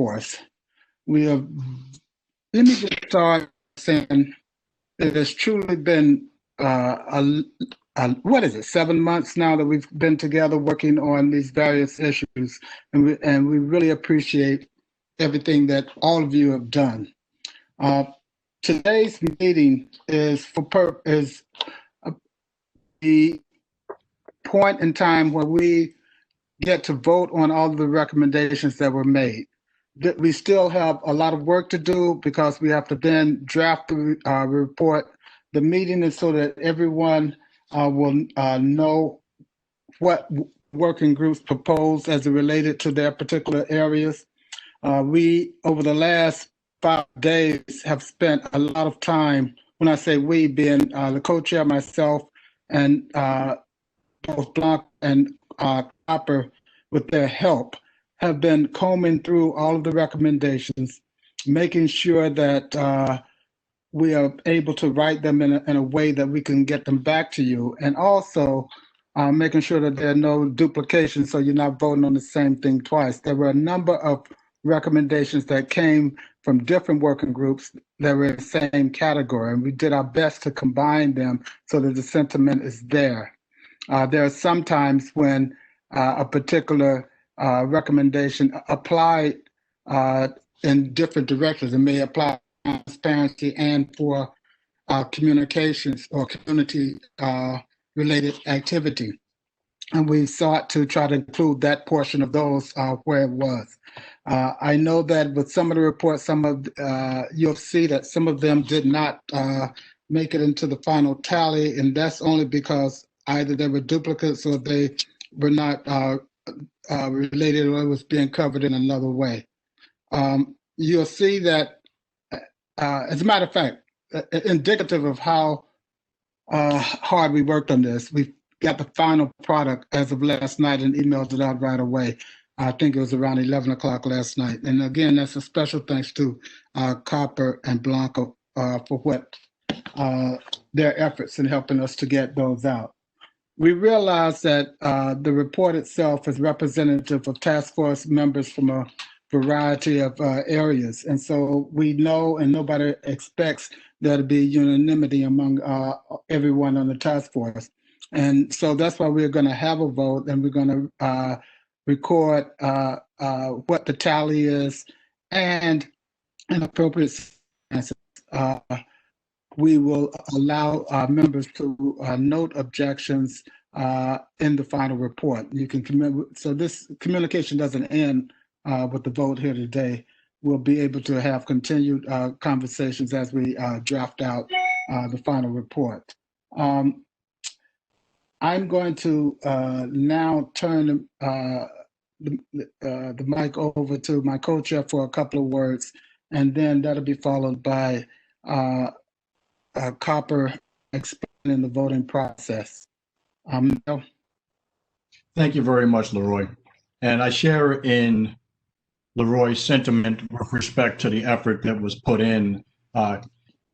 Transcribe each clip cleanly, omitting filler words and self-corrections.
force. We have, let me just start saying it has truly been what is it, 7 months now that we've been together working on these various issues, and we really appreciate everything that all of you have done. Today's meeting is the point in time where we get to vote on all of the recommendations that were made. We still have a lot of work to do because we have to then draft the report. The meeting is so that everyone will know what working groups propose as it related to their particular areas. We, over the last 5 days, have spent a lot of time, when I say we, being the co-chair, myself, and both Blanc and Copper, with their help, have been combing through all of the recommendations, making sure that we are able to write them in a way that we can get them back to you, and also making sure that there are no duplications so you're not voting on the same thing twice. There were a number of recommendations that came from different working groups that were in the same category, and we did our best to combine them so that the sentiment is there. There are some times when a particular recommendation applied in different directions. It may apply to transparency and for communications or community related activity. And we sought to try to include that portion of those where it was. I know that with some of the reports, you'll see that some of them did not make it into the final tally, and that's only because either they were duplicates or they were not related, or it was being covered in another way. You'll see that, as a matter of fact, indicative of how hard we worked on this, we got the final product as of last night and emailed it out right away. I think it was around 11 o'clock last night. And again, that's a special thanks to Copper and Blanco for what their efforts in helping us to get those out. We realize that the report itself is representative of task force members from a variety of areas. And so we know, and nobody expects there to be unanimity among everyone on the task force. And so that's why we're going to have a vote, and we're going to record what the tally is, and in appropriate circumstances, we will allow members to note objections in the final report. You can so this communication doesn't end with the vote here today. We'll be able to have continued conversations as we draft out the final report. I'm going to now turn the mic over to my co-chair for a couple of words, and then that'll be followed by Copper explaining the voting process. Thank you very much, Leroy. And I share in Leroy's sentiment with respect to the effort that was put in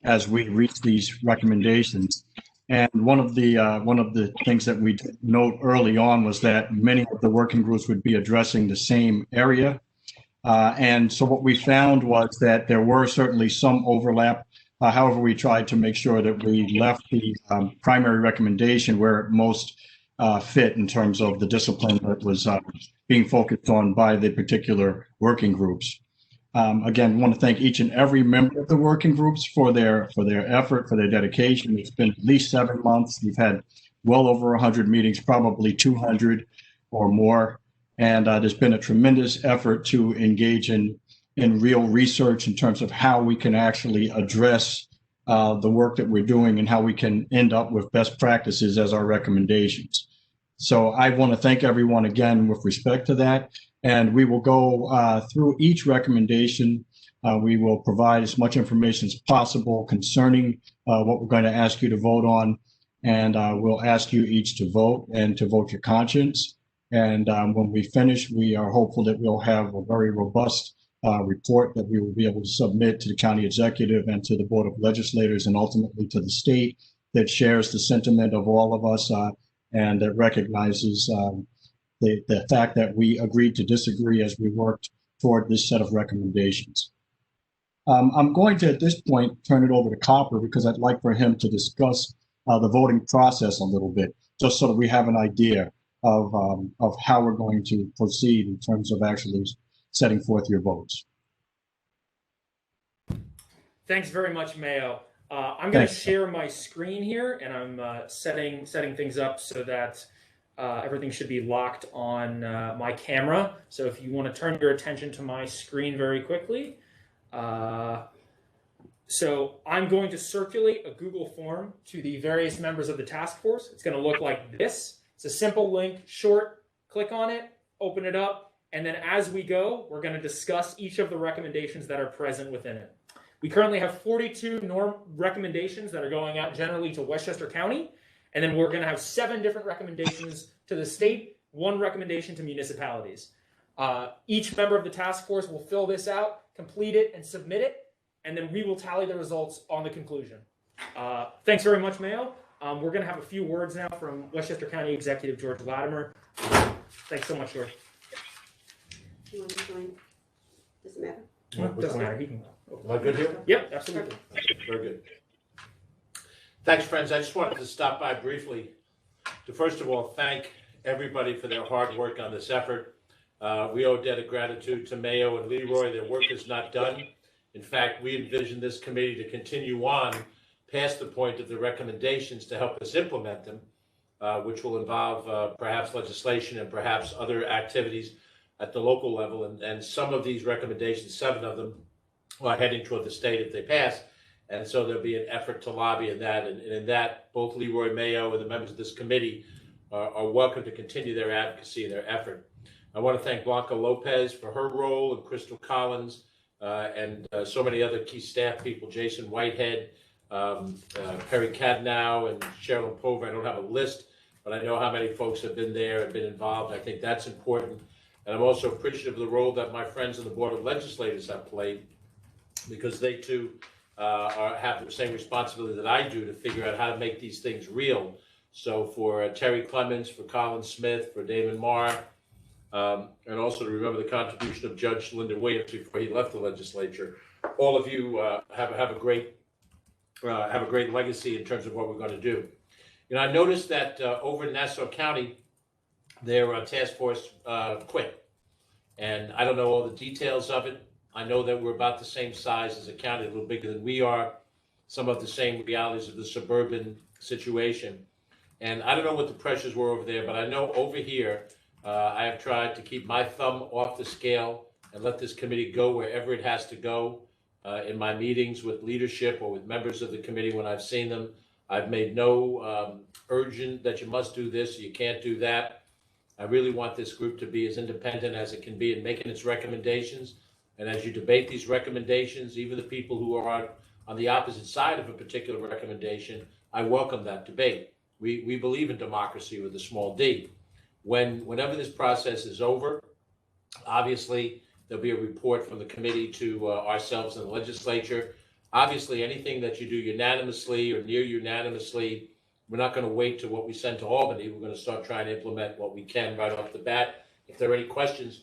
as we reached these recommendations. And one of the things that we note early on was that many of the working groups would be addressing the same area. And so what we found was that there were certainly some overlap. However, we tried to make sure that we left the primary recommendation where it most fit in terms of the discipline that was being focused on by the particular working groups. Again, I want to thank each and every member of the working groups for their effort, for their dedication. It's been at least 7 months. We've had well over 100 meetings, probably 200 or more. And there's been a tremendous effort to engage in real research in terms of how we can actually address the work that we're doing and how we can end up with best practices as our recommendations. So I want to thank everyone again with respect to that. And we will go through each recommendation. We will provide as much information as possible concerning what we're going to ask you to vote on. And we'll ask you each to vote and to vote your conscience. And when we finish, we are hopeful that we'll have a very robust report that we will be able to submit to the county executive and to the Board of Legislators and ultimately to the state that shares the sentiment of all of us and that recognizes the fact that we agreed to disagree as we worked toward this set of recommendations. I'm going to, at this point, turn it over to Copper because I'd like for him to discuss the voting process a little bit, just so that we have an idea of how we're going to proceed in terms of actually setting forth your votes. Thanks very much, Mayo. I'm going to share my screen here, and I'm setting things up so that everything should be locked on my camera. So if you want to turn your attention to my screen very quickly. So I'm going to circulate a Google form to the various members of the task force. It's going to look like this. It's a simple link, short, click on it, open it up, and then as we go, we're going to discuss each of the recommendations that are present within it. We currently have 42 recommendations that are going out generally to Westchester County, and then we're going to have 7 different recommendations to the state, 1 recommendation to municipalities. Each member of the task force will fill this out, complete it, and submit it, and then we will tally the results on the conclusion. Thanks very much, Mayo. We're going to have a few words now from Westchester County Executive George Latimer. Thanks so much, George. You want to join? Does it matter? Doesn't matter. He can. Am I good here? Yep, absolutely. Very good. Thanks, friends. I just wanted to stop by briefly to, first of all, thank everybody for their hard work on this effort. We owe a debt of gratitude to Mayo and Leroy. Their work is not done. In fact, we envision this committee to continue on past the point of the recommendations to help us implement them, which will involve perhaps legislation and perhaps other activities at the local level. And some of these recommendations, 7 of them, are heading toward the state if they pass. And so there'll be an effort to lobby in that. And in that, both Leroy Mayo and the members of this committee are welcome to continue their advocacy and their effort. I want to thank Blanca Lopez for her role, and Crystal Collins, and so many other key staff people, Jason Whitehead, Perry Cadnow, and Cheryl Pover. I don't have a list, but I know how many folks have been there and been involved. I think that's important. And I'm also appreciative of the role that my friends in the Board of Legislators have played, because they too have the same responsibility that I do to figure out how to make these things real. So for Terry Clements, for Colin Smith, for Damon Marr, and also to remember the contribution of Judge Lyndon Williams before he left the legislature. All of you have a great legacy in terms of what we're going to do. You know, I noticed that over in Nassau County, their task force quit, and I don't know all the details of it. I know that we're about the same size as a county, a little bigger than we are, some of the same realities of the suburban situation. And I don't know what the pressures were over there, but I know over here, I have tried to keep my thumb off the scale and let this committee go wherever it has to go. In my meetings with leadership or with members of the committee when I've seen them, I've made no urgent that you must do this, you can't do that. I really want this group to be as independent as it can be in making its recommendations. And as you debate these recommendations, even the people who are on the opposite side of a particular recommendation, I welcome that debate. We believe in democracy with a small d. Whenever this process is over, obviously there'll be a report from the committee to ourselves and the legislature. Obviously, anything that you do unanimously or near unanimously, we're not going to wait to what we send to Albany. We're going to start trying to implement what we can right off the bat. If there are any questions,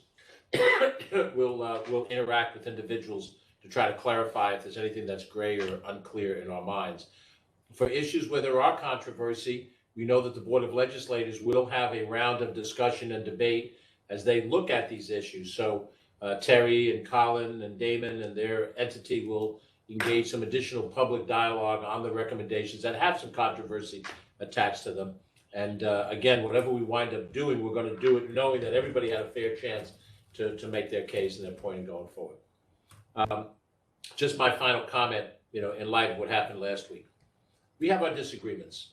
we'll interact with individuals to try to clarify if there's anything that's gray or unclear in our minds. For issues where there are controversy, we know that the Board of Legislators will have a round of discussion and debate as they look at these issues. So Terry and Colin and Damon and their entity will engage some additional public dialogue on the recommendations that have some controversy attached to them. And again, whatever we wind up doing, we're going to do it knowing that everybody had a fair chance to make their case and their point in going forward. Just my final comment, in light of what happened last week. We have our disagreements.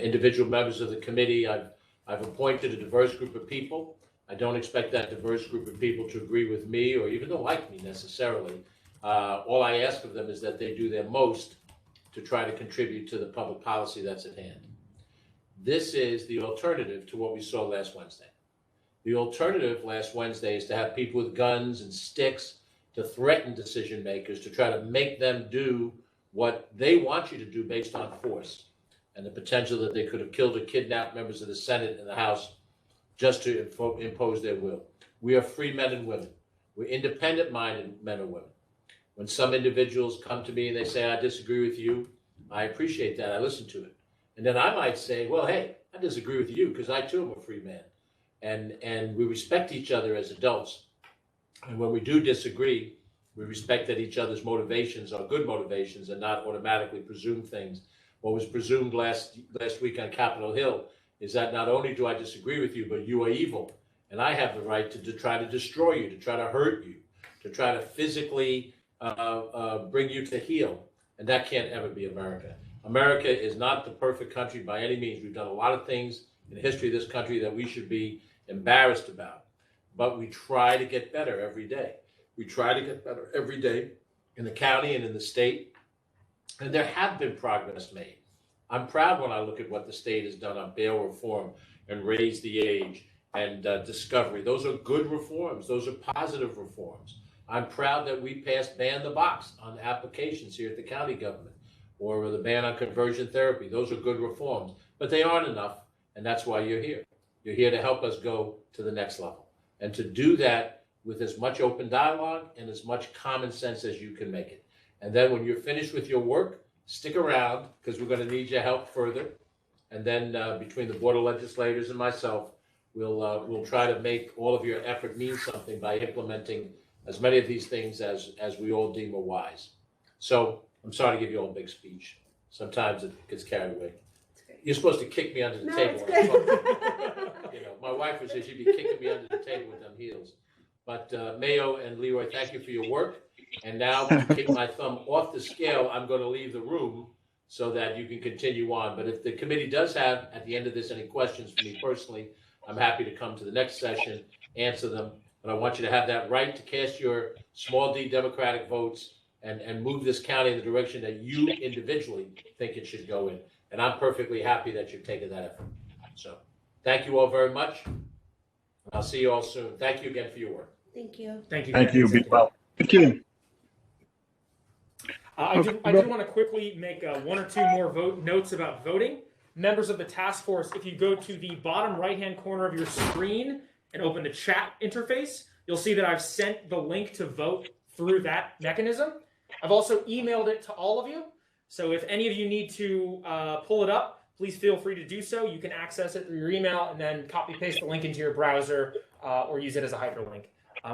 Individual members of the committee, I've appointed a diverse group of people. I don't expect that diverse group of people to agree with me or even to like me necessarily. All I ask of them is that they do their most to try to contribute to the public policy that's at hand. This is the alternative to what we saw last Wednesday. The alternative last Wednesday is to have people with guns and sticks to threaten decision makers, to try to make them do what they want you to do based on force, and the potential that they could have killed or kidnapped members of the Senate and the House just to impose their will. We are free men and women. We're independent-minded men and women. When some individuals come to me and they say, I disagree with you, I appreciate that. I listen to it. And then I might say, well, hey, I disagree with you because I too am a free man. And we respect each other as adults. And when we do disagree, we respect that each other's motivations are good motivations and not automatically presume things. What was presumed last week on Capitol Hill is that not only do I disagree with you, but you are evil. And I have the right to try to destroy you, to try to hurt you, to try to physically bring you to heel. And that can't ever be America. America is not the perfect country by any means. We've done a lot of things in the history of this country that we should be embarrassed about. But we try to get better every day. We try to get better every day in the county and in the state. And there have been progress made. I'm proud when I look at what the state has done on bail reform and raise the age and discovery. Those are good reforms. Those are positive reforms. I'm proud that we passed ban the box on applications here at the county government, or the ban on conversion therapy. Those are good reforms, but they aren't enough, and that's why you're here. You're here to help us go to the next level, and to do that with as much open dialogue and as much common sense as you can make it. And then when you're finished with your work, stick around, because we're going to need your help further. And then between the Board of Legislators and myself, we'll try to make all of your effort mean something by implementing as many of these things as we all deem are wise. So I'm sorry to give you all a big speech. Sometimes it gets carried away. You're supposed to kick me under the table. When I talk. You know, my wife would say she'd be kicking me under the table with them heels. But Mayo and Leroy, thank you for your work. And now to kick my thumb off the scale, I'm going to leave the room so that you can continue on. But if the committee does have, at the end of this, any questions for me personally, I'm happy to come to the next session, answer them. But I want you to have that right to cast your small d Democratic votes and move this county in the direction that you individually think it should go in. And I'm perfectly happy that you've taken that effort. So thank you all very much. I'll see you all soon. Thank you again for your work. Thank you. Thank you. Thank you. Be well. Thank you. I do want to quickly make one or two more notes about voting. Members of the task force, if you go to the bottom right-hand corner of your screen and open the chat interface, you'll see that I've sent the link to vote through that mechanism. I've also emailed it to all of you. So if any of you need to pull it up, please feel free to do so. You can access it through your email and then copy-paste the link into your browser or use it as a hyperlink.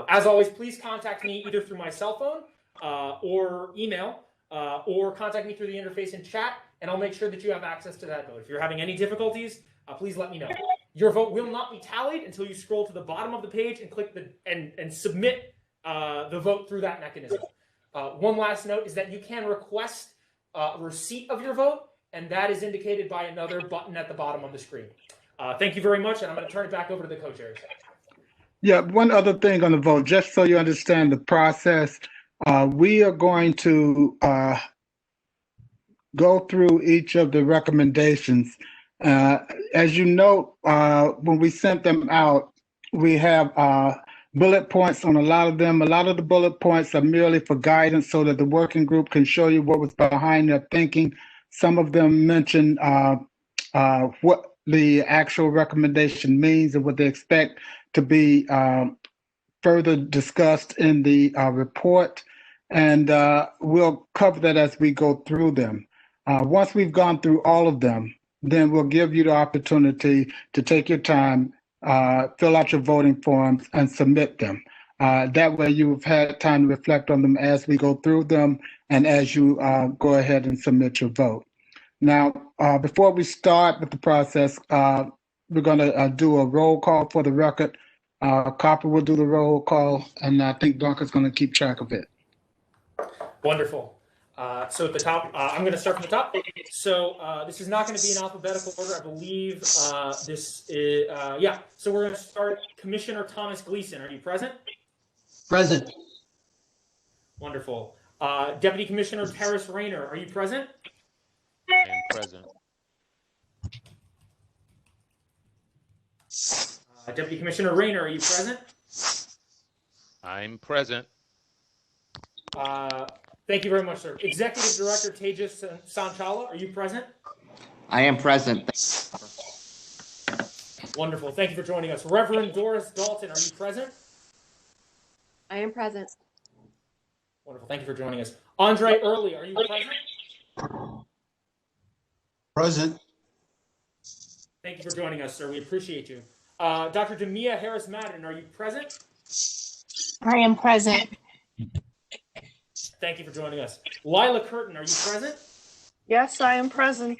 As always, please contact me either through my cell phone or email, or contact me through the interface in chat, and I'll make sure that you have access to that vote. If you're having any difficulties, please let me know. Your vote will not be tallied until you scroll to the bottom of the page and click and submit the vote through that mechanism. One last note is that you can request a receipt of your vote, and that is indicated by another button at the bottom of the screen. Thank you very much, and I'm going to turn it back over to the co-chairs. Yeah, one other thing on the vote, just so you understand the process. We are going to go through each of the recommendations. As you note, when we sent them out, we have bullet points on a lot of them. A lot of the bullet points are merely for guidance so that the working group can show you what was behind their thinking. Some of them mention what the actual recommendation means and what they expect to be further discussed in the report. And we'll cover that as we go through them. Once we've gone through all of them, then we'll give you the opportunity to take your time, fill out your voting forms, and submit them. That way you've had time to reflect on them as we go through them and as you go ahead and submit your vote. Now, before we start with the process, we're going to do a roll call for the record. Copper will do the roll call, and I think Duncan's going to keep track of it. Wonderful. So at the top, I'm going to start from the top. So this is not going to be in alphabetical order. I believe this is, yeah. So we're going to start. Commissioner Thomas Gleason, are you present? Present. Wonderful. Deputy Commissioner Terrace Rayner, are you present? I am present. Deputy Commissioner Rayner, are you present? I'm present. Thank you very much, sir. Executive Director Tejas Sanchala, are you present? I am present. Wonderful. Thank you for joining us. Reverend Doris Dalton, are you present? I am present. Wonderful. Thank you for joining us. Andre Early, are you present? Present. Thank you for joining us, sir. We appreciate you. Dr. Demia Harris-Madden, are you present? I am present. Thank you for joining us. Lila Curtin, are you present? Yes, I am present.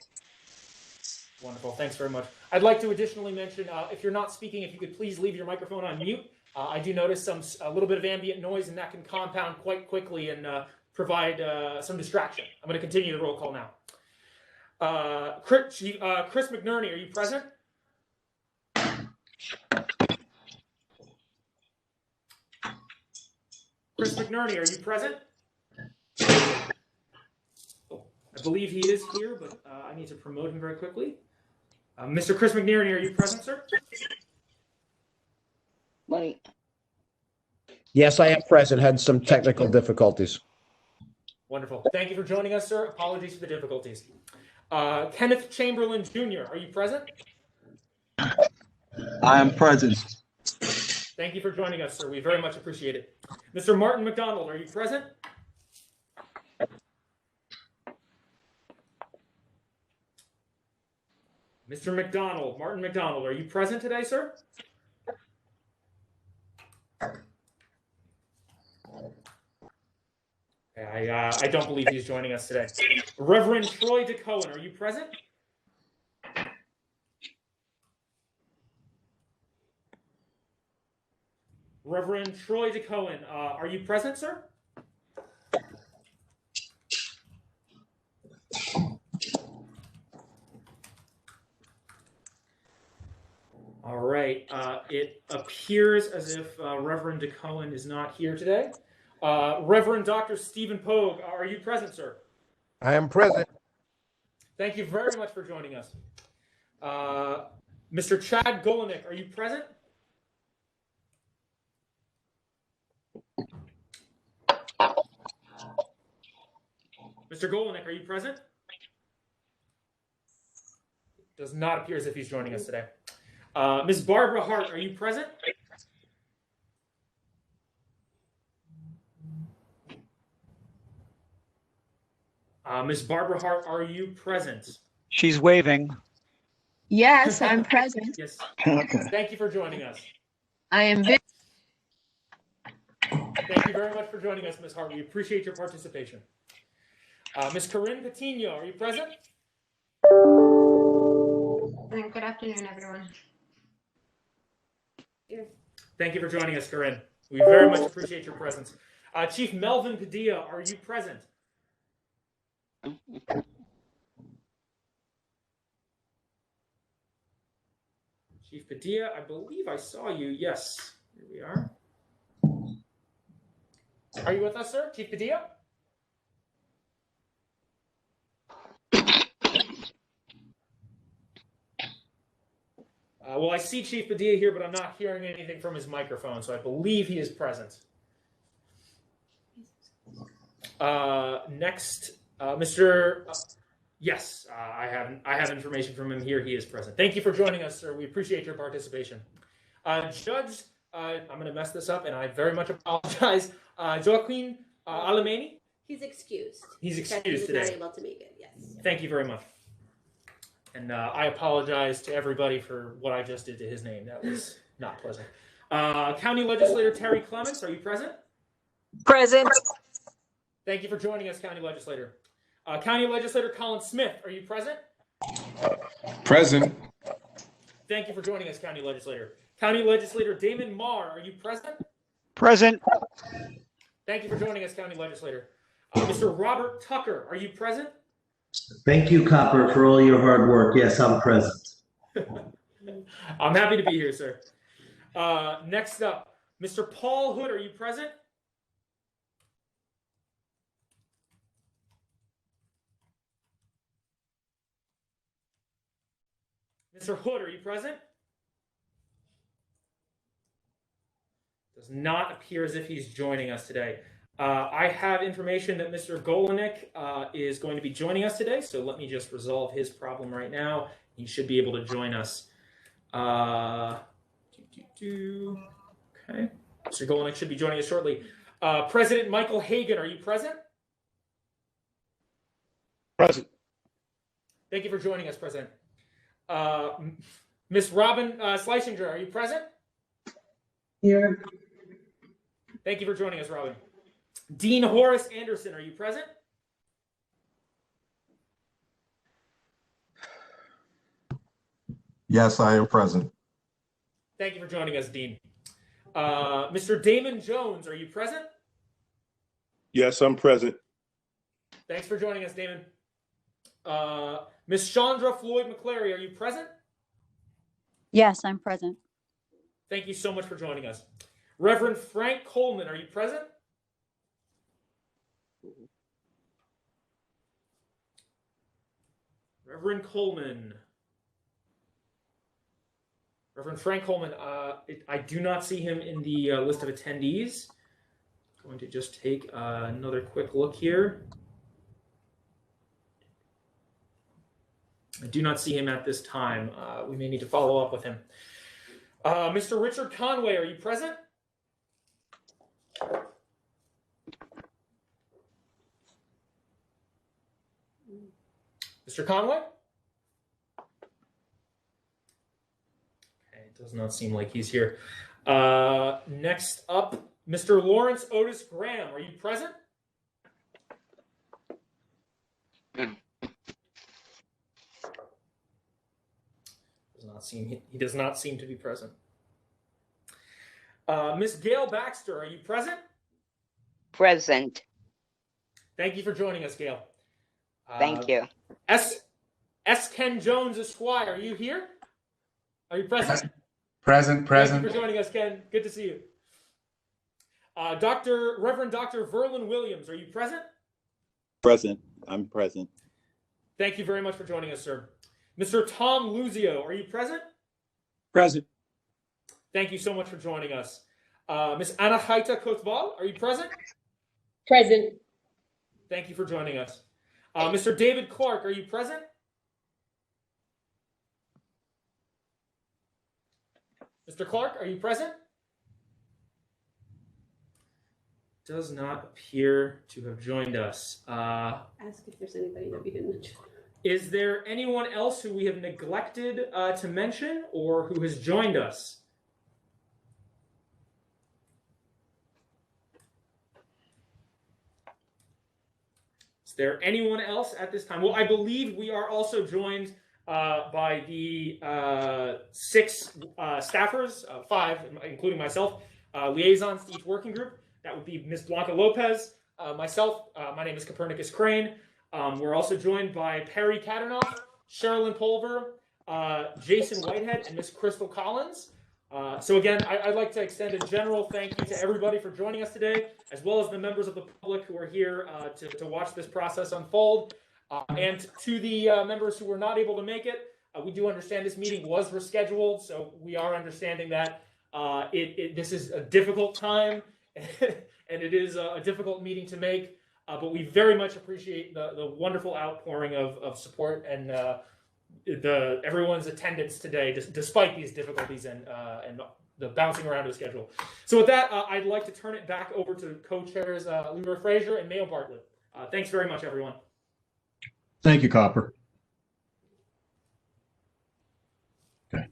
Wonderful. Thanks very much. I'd like to additionally mention, if you're not speaking, if you could please leave your microphone on mute. I do notice a little bit of ambient noise, and that can compound quite quickly and provide some distraction. I'm going to continue the roll call now. Chris McNerney, are you present? Chris McNerney, are you present? I believe he is here, but I need to promote him very quickly. Mr. Chris McNerney, are you present, sir? Yes, I am present. Had some technical difficulties. Wonderful. Thank you for joining us, sir. Apologies for the difficulties. Kenneth Chamberlain Jr., are you present? I am present. Thank you for joining us, sir. We very much appreciate it. Mr. Martin McDonald, are you present? Mr. McDonald, Martin McDonald, are you present today, sir? I don't believe he's joining us today. Reverend Troy DeCohen, are you present? Reverend Troy DeCohen, are you present, sir? All right. It appears as if Reverend DeCohen is not here today. Reverend Dr. Stephen Pogue, are you present, sir? I am present. Thank you very much for joining us. Mr. Chad Golinek, are you present? Mr. Golinek, are you present? Does not appear as if he's joining us today. Ms. Barbara Hart, are you present? Ms. Barbara Hart, are you present? She's waving. Yes, I'm present. Yes. Okay. Thank you for joining us. I am Thank you very much for joining us, Ms. Hart. We appreciate your participation. Ms. Corinne Patino, are you present? Good afternoon, everyone. Thank you for joining us, Corinne. We very much appreciate your presence. Chief Melvin Padilla, are you present? Chief Padilla, I believe I saw you. Yes, here we are. Are you with us, sir? Chief Padilla? Well, I see Chief Padilla here, but I'm not hearing anything from his microphone, so I believe he is present. Next, Mr. Yes, I have information from him here. He is present. Thank you for joining us, sir. We appreciate your participation. Judge, I'm going to mess this up, and I very much apologize. Joaquin Alemany? He's excused. He's He's excused today. not able to make it, yes. Thank you very much. And I apologize to everybody for what I just did to his name. That was not pleasant. County Legislator Terry Clements, are you present? present. Thank you for joining us, County Legislator. County Legislator Colin Smith, are you present? Present. Thank you for joining us, County Legislator. County Legislator Damon Marr, are you present? Present. Thank you for joining us, County Legislator. Mr. Robert Tucker, are you present? Thank you, Copper, for all your hard work. Yes, I'm present. I'm happy to be here, sir. Next up, Mr. Paul Hood, are you present? Mr. Hood, are you present? Does not appear as if he's joining us today. I have information that Mr. Golinek is going to be joining us today, so let me just resolve his problem right now. He should be able to join us. Okay. Mr. Golinek should be joining us shortly. President Michael Hagan, are you present? Present. Thank you for joining us, President. Ms. Robin Schleichinger, are you present? Here. Thank you for joining us, Robin. Dean Horace Anderson, are you present? Yes, I am present. Thank you for joining us, Dean. Mr. Damon Jones, are you present? Yes, I'm present. Thanks for joining us, Damon. Ms. Chandra Floyd McClary, are you present? Yes, I'm present. Thank you so much for joining us. Reverend Frank Coleman, are you present? Reverend Coleman. Reverend Frank Coleman, I do not see him in the list of attendees. I'm going to just take another quick look here. I do not see him at this time. We may need to follow up with him. Mr. Richard Conway, are you present? Mr. Conway? Okay, it does not seem like he's here. Next up, Mr. Lawrence Otis Graham, are you present? He does not seem to be present. Miss Gail Baxter, are you present? Present. Thank you for joining us, Gail. Thank you. S. Ken Jones Esquire, are you here? Are you present? Present. Thank you for joining us, Ken. Good to see you. Reverend Dr. Verlin Williams, are you present? Present. I'm present. Thank you very much for joining us, sir. Mr. Tom Luzio, are you present? Present. Thank you so much for joining us. Ms. Anahaita Kotval, are you present? Present. Thank you for joining us. Mr. David Clark, are you present? Mr. Clark, are you present? Does not appear to have joined us. Ask if there's anybody that we didn't mention. Is there anyone else who we have neglected to mention or who has joined us? Is there anyone else at this time? Well, I believe we are also joined by the 6 staffers, 5, including myself, liaisons to each working group. That would be Ms. Blanca Lopez, myself, my name is Copernicus Crane. We're also joined by Perry Katernoff, Sherilyn Pulver, Jason Whitehead, and Ms. Crystal Collins. So again, I'd like to extend a general thank you to everybody for joining us today, as well as the members of the public who are here to watch this process unfold. And to the members who were not able to make it, we do understand this meeting was rescheduled, so we are understanding that this is a difficult time, and it is a difficult meeting to make. But we very much appreciate the wonderful outpouring of support and everyone's attendance today, despite these difficulties and the bouncing around of the schedule. So with that, I'd like to turn it back over to co-chairs Leroy Frazier and Mayo Bartlett. Thanks very much, everyone. Thank you, Copper. Okay.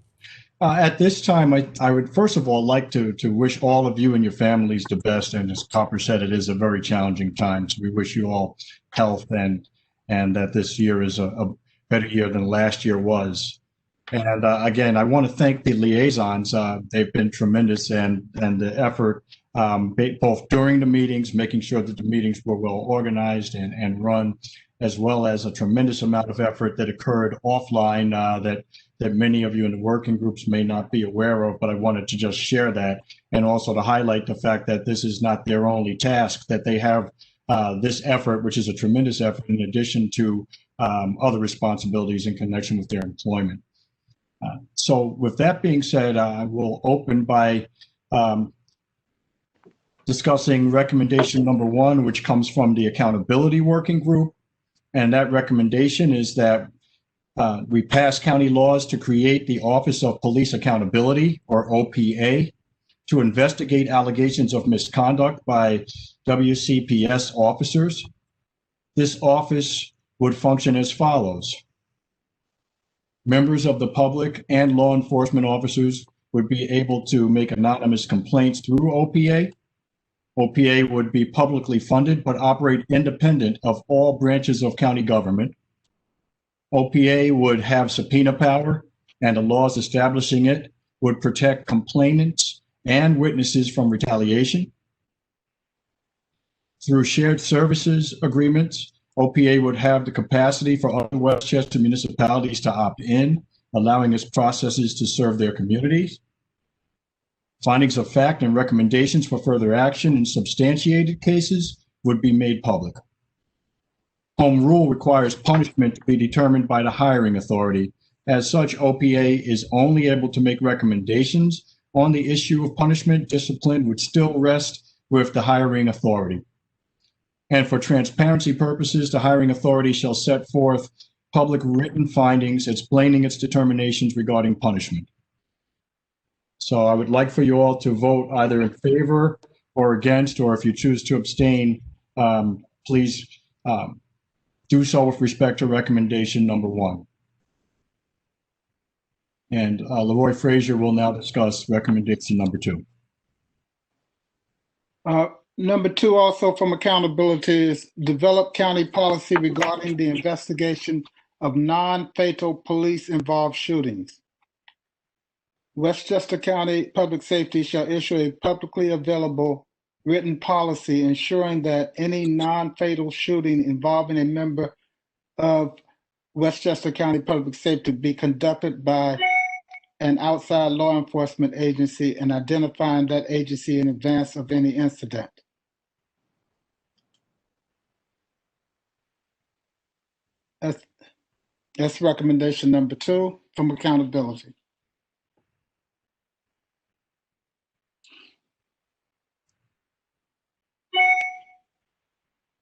At this time, I would first of all like to wish all of you and your families the best. And as Copper said, it is a very challenging time. So we wish you all health and that this year is a better year than last year was. And again, I want to thank the liaisons. They've been tremendous, and the effort both during the meetings, making sure that the meetings were well organized and run, as well as a tremendous amount of effort that occurred offline that many of you in the working groups may not be aware of, but I wanted to just share that, and also to highlight the fact that this is not their only task, that they have this effort, which is a tremendous effort, in addition to other responsibilities in connection with their employment. So with that being said, I will open by discussing recommendation number 1, which comes from the Accountability Working Group. And that recommendation is that we pass county laws to create the Office of Police Accountability, or OPA, to investigate allegations of misconduct by WCPS officers. This office would function as follows. Members of the public and law enforcement officers would be able to make anonymous complaints through OPA. OPA would be publicly funded but operate independent of all branches of county government. OPA would have subpoena power, and the laws establishing it would protect complainants and witnesses from retaliation. Through shared services agreements, OPA would have the capacity for other Westchester municipalities to opt in, allowing its processes to serve their communities. Findings of fact and recommendations for further action in substantiated cases would be made public. Home rule requires punishment to be determined by the hiring authority. As such, OPA is only able to make recommendations on the issue of punishment. Discipline would still rest with the hiring authority. And for transparency purposes, the hiring authority shall set forth public written findings explaining its determinations regarding punishment. So I would like for you all to vote either in favor or against, or if you choose to abstain, please do so with respect to recommendation number 1. And Leroy Frazier will now discuss recommendation number 2. Number 2, also from accountability, is develop county policy regarding the investigation of non-fatal police-involved shootings. Westchester County Public Safety shall issue a publicly available written policy ensuring that any non-fatal shooting involving a member of Westchester County Public Safety be conducted by an outside law enforcement agency and identifying that agency in advance of any incident. That's recommendation number 2 from accountability.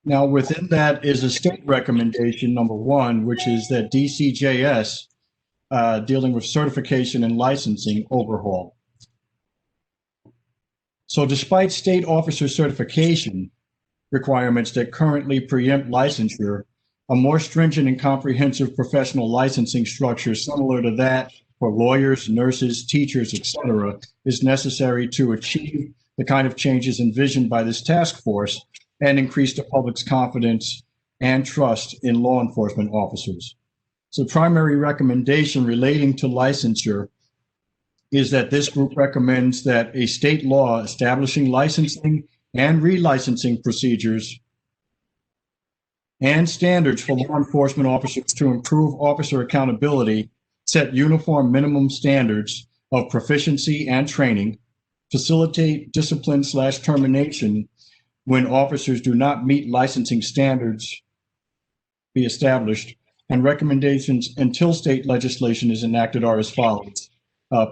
Now, within that is a state recommendation number 1, which is that DCJS dealing with certification and licensing overhaul. So despite state officer certification requirements that currently preempt licensure, a more stringent and comprehensive professional licensing structure similar to that for lawyers, nurses, teachers, etc., is necessary to achieve the kind of changes envisioned by this task force and increase the public's confidence and trust in law enforcement officers. So primary recommendation relating to licensure is that this group recommends that a state law establishing licensing and relicensing procedures and standards for law enforcement officers to improve officer accountability set uniform minimum standards of proficiency and training, facilitate discipline/termination when officers do not meet licensing standards be established, and recommendations until state legislation is enacted are as follows.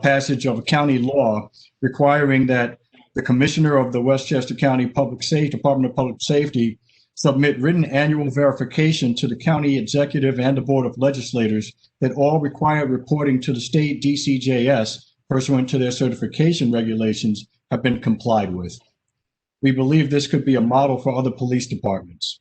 Passage of a county law requiring that the commissioner of the Westchester County Department of Public Safety submit written annual verification to the county executive and the board of legislators that all required reporting to the state DCJS pursuant to their certification regulations have been complied with. We believe this could be a model for other police departments.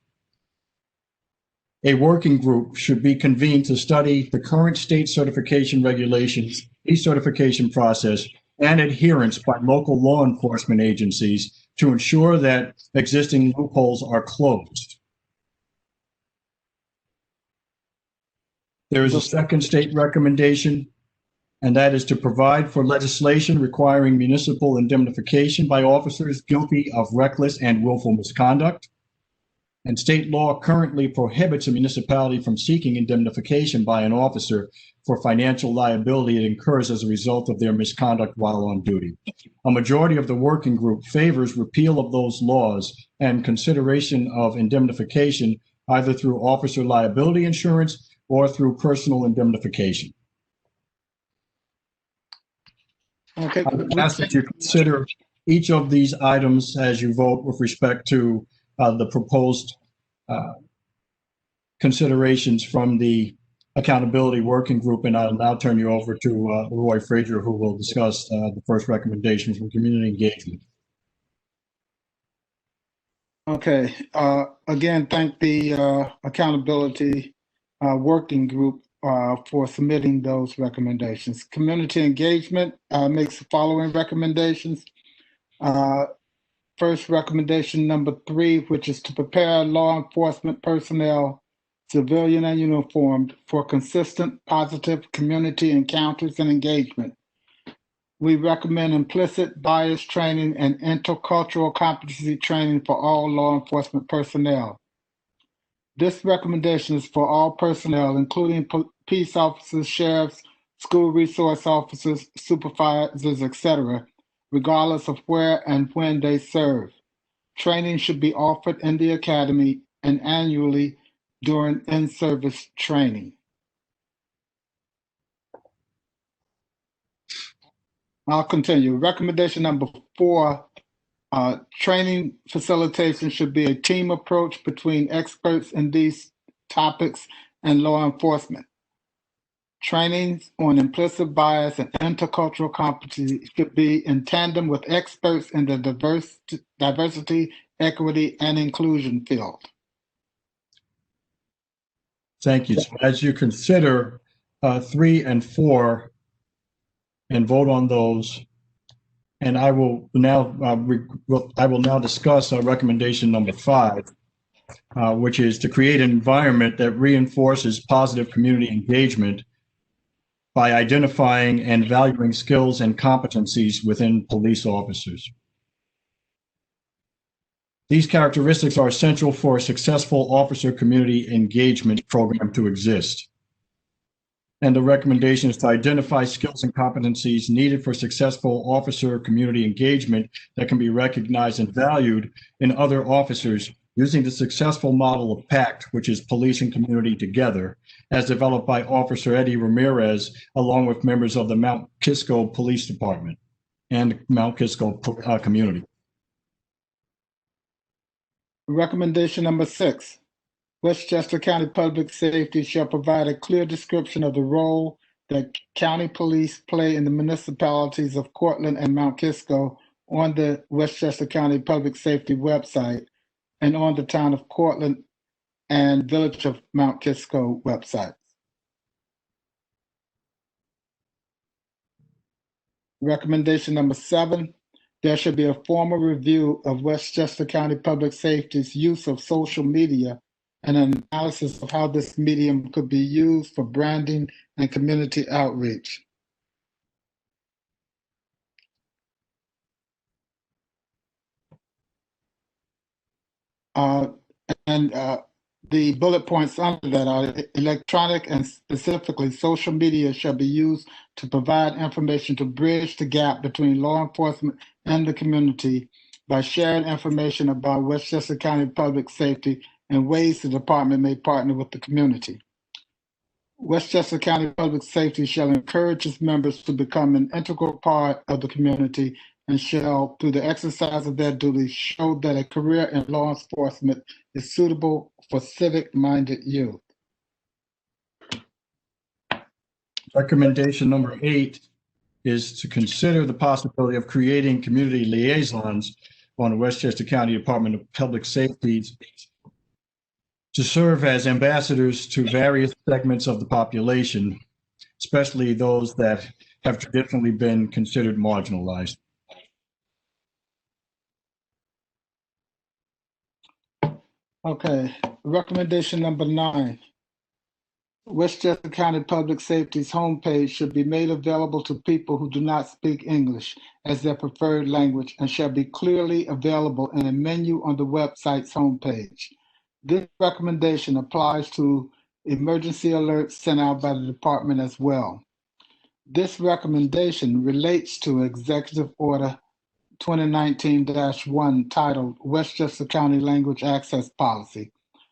A working group should be convened to study the current state certification regulations, decertification process, and adherence by local law enforcement agencies to ensure that existing loopholes are closed. There is a second state recommendation, and that is to provide for legislation requiring municipal indemnification by officers guilty of reckless and willful misconduct. And state law currently prohibits a municipality from seeking indemnification by an officer for financial liability it incurs as a result of their misconduct while on duty. A majority of the working group favors repeal of those laws and consideration of indemnification either through officer liability insurance or through personal indemnification. Okay. I would ask that you consider each of these items as you vote with respect to the proposed considerations from the Accountability Working Group, and I'll now turn you over to Leroy Frazier, who will discuss the first recommendation from community engagement. Okay. Again, thank the Accountability Working Group for submitting those recommendations. Community engagement makes the following recommendations. First recommendation number 3, which is to prepare law enforcement personnel, civilian and uniformed, for consistent, positive community encounters and engagement. We recommend implicit bias training and intercultural competency training for all law enforcement personnel. This recommendation is for all personnel, including peace officers, sheriffs, school resource officers, supervisors, etc., regardless of where and when they serve. Training should be offered in the academy and annually during in-service training. I'll continue. Recommendation number 4, training facilitation should be a team approach between experts in these topics and law enforcement. Trainings on implicit bias and intercultural competency should be in tandem with experts in the diversity, equity, and inclusion field. Thank you. So as you consider 3 and 4 and vote on those, and I will now discuss recommendation number 5, which is to create an environment that reinforces positive community engagement by identifying and valuing skills and competencies within police officers. These characteristics are essential for a successful officer community engagement program to exist. And the recommendation is to identify skills and competencies needed for successful officer community engagement that can be recognized and valued in other officers using the successful model of PACT, which is Police and Community Together, as developed by Officer Eddie Ramirez, along with members of the Mount Kisco Police Department and Mount Kisco community. Recommendation number 6, Westchester County Public Safety shall provide a clear description of the role that county police play in the municipalities of Cortland and Mount Kisco on the Westchester County Public Safety website and on the Town of Cortland and Village of Mount Kisco websites. Recommendation number 7, there should be a formal review of Westchester County Public Safety's use of social media and an analysis of how this medium could be used for branding and community outreach. The bullet points under that are electronic and specifically social media shall be used to provide information to bridge the gap between law enforcement and the community by sharing information about Westchester County Public Safety and ways the department may partner with the community. Westchester County Public Safety shall encourage its members to become an integral part of the community and shall, through the exercise of their duties, show that a career in law enforcement is suitable for civic-minded youth. Recommendation number 8 is to consider the possibility of creating community liaisons on the Westchester County Department of Public Safety to serve as ambassadors to various segments of the population, especially those that have traditionally been considered marginalized. Okay, recommendation number 9. Westchester County Public Safety's homepage should be made available to people who do not speak English as their preferred language and shall be clearly available in a menu on the website's homepage. This recommendation applies to emergency alerts sent out by the department as well. This recommendation relates to Executive Order 2019-1 titled Westchester County Language Access Policy.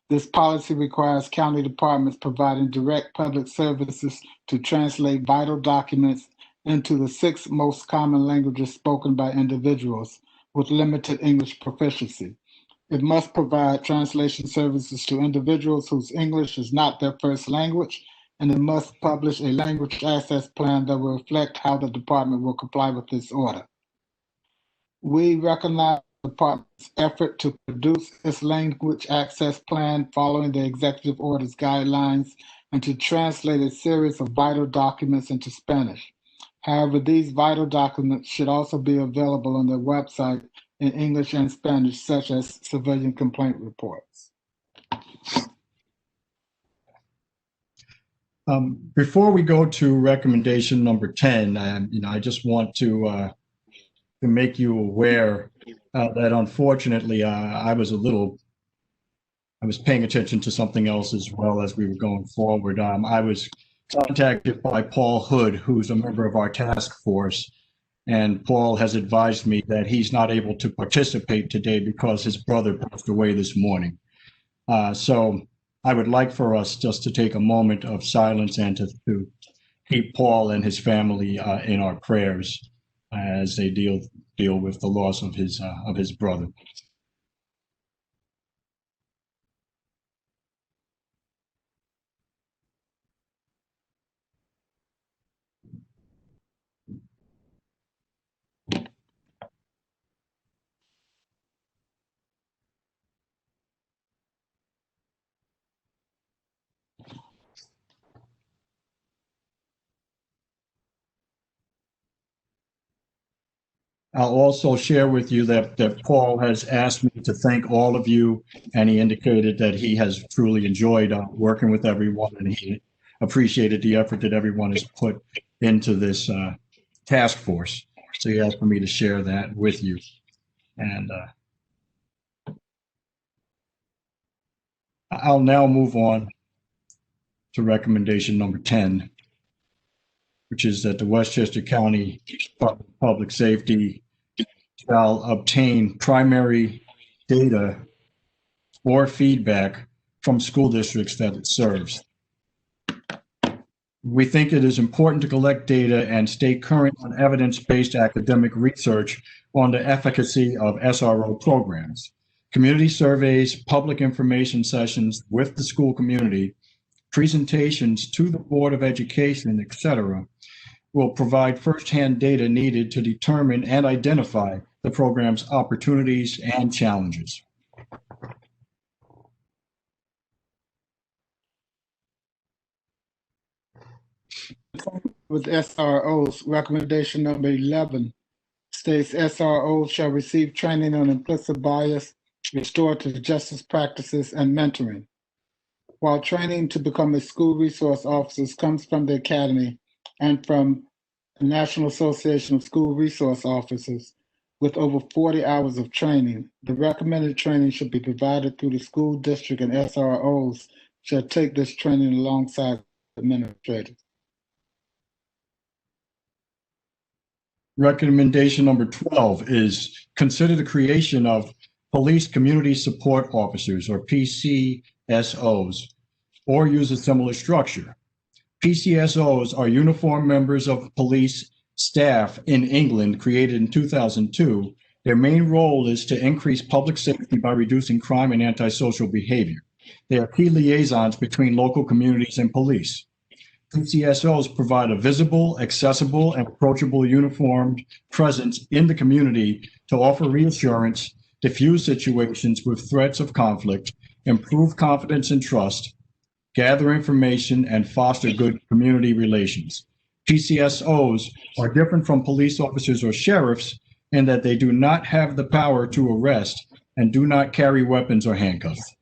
This policy requires county departments providing direct public services to translate vital documents into the 6 most common languages spoken by individuals with limited English proficiency. It must provide translation services to individuals whose English is not their first language and it must publish a language access plan that will reflect how the department will comply with this order. We recognize the department's effort to produce its language access plan following the executive order's guidelines and to translate a series of vital documents into Spanish. However, these vital documents should also be available on their website in English and Spanish, such as civilian complaint reports. Before we go to recommendation number 10, I just want to make you aware that unfortunately I was paying attention to something else as well as we were going forward. I was contacted by Paul Hood, who's a member of our task force, and Paul has advised me that he's not able to participate today because his brother passed away this morning. So I would like for us just to take a moment of silence and to keep Paul and his family in our prayers as they deal with the loss of his brother. I'll also share with you that Paul has asked me to thank all of you, and he indicated that he has truly enjoyed working with everyone, and he appreciated the effort that everyone has put into this task force. So he asked for me to share that with you. And I'll now move on to recommendation number 10, which is that the Westchester County Public Safety shall obtain primary data or feedback from school districts that it serves. We think it is important to collect data and stay current on evidence-based academic research on the efficacy of SRO programs. Community surveys, public information sessions with the school community, presentations to the Board of Education, etc., will provide firsthand data needed to determine and identify the program's opportunities and challenges. With SROs, recommendation number 11 states SROs shall receive training on implicit bias, restorative justice practices, and mentoring. While training to become a school resource officer comes from the Academy and from the National Association of School Resource Officers, with over 40 hours of training, the recommended training should be provided through the school district, and SROs shall take this training alongside administrators. Recommendation number 12 is consider the creation of Police Community Support Officers, or PCSOs, or use a similar structure. PCSOs are uniformed members of police staff in England, created in 2002. Their main role is to increase public safety by reducing crime and antisocial behavior. They are key liaisons between local communities and police. PCSOs provide a visible, accessible, and approachable uniformed presence in the community to offer reassurance, diffuse situations with threats of conflict, improve confidence and trust, gather information, and foster good community relations. PCSOs are different from police officers or sheriffs in that they do not have the power to arrest and do not carry weapons or handcuffs.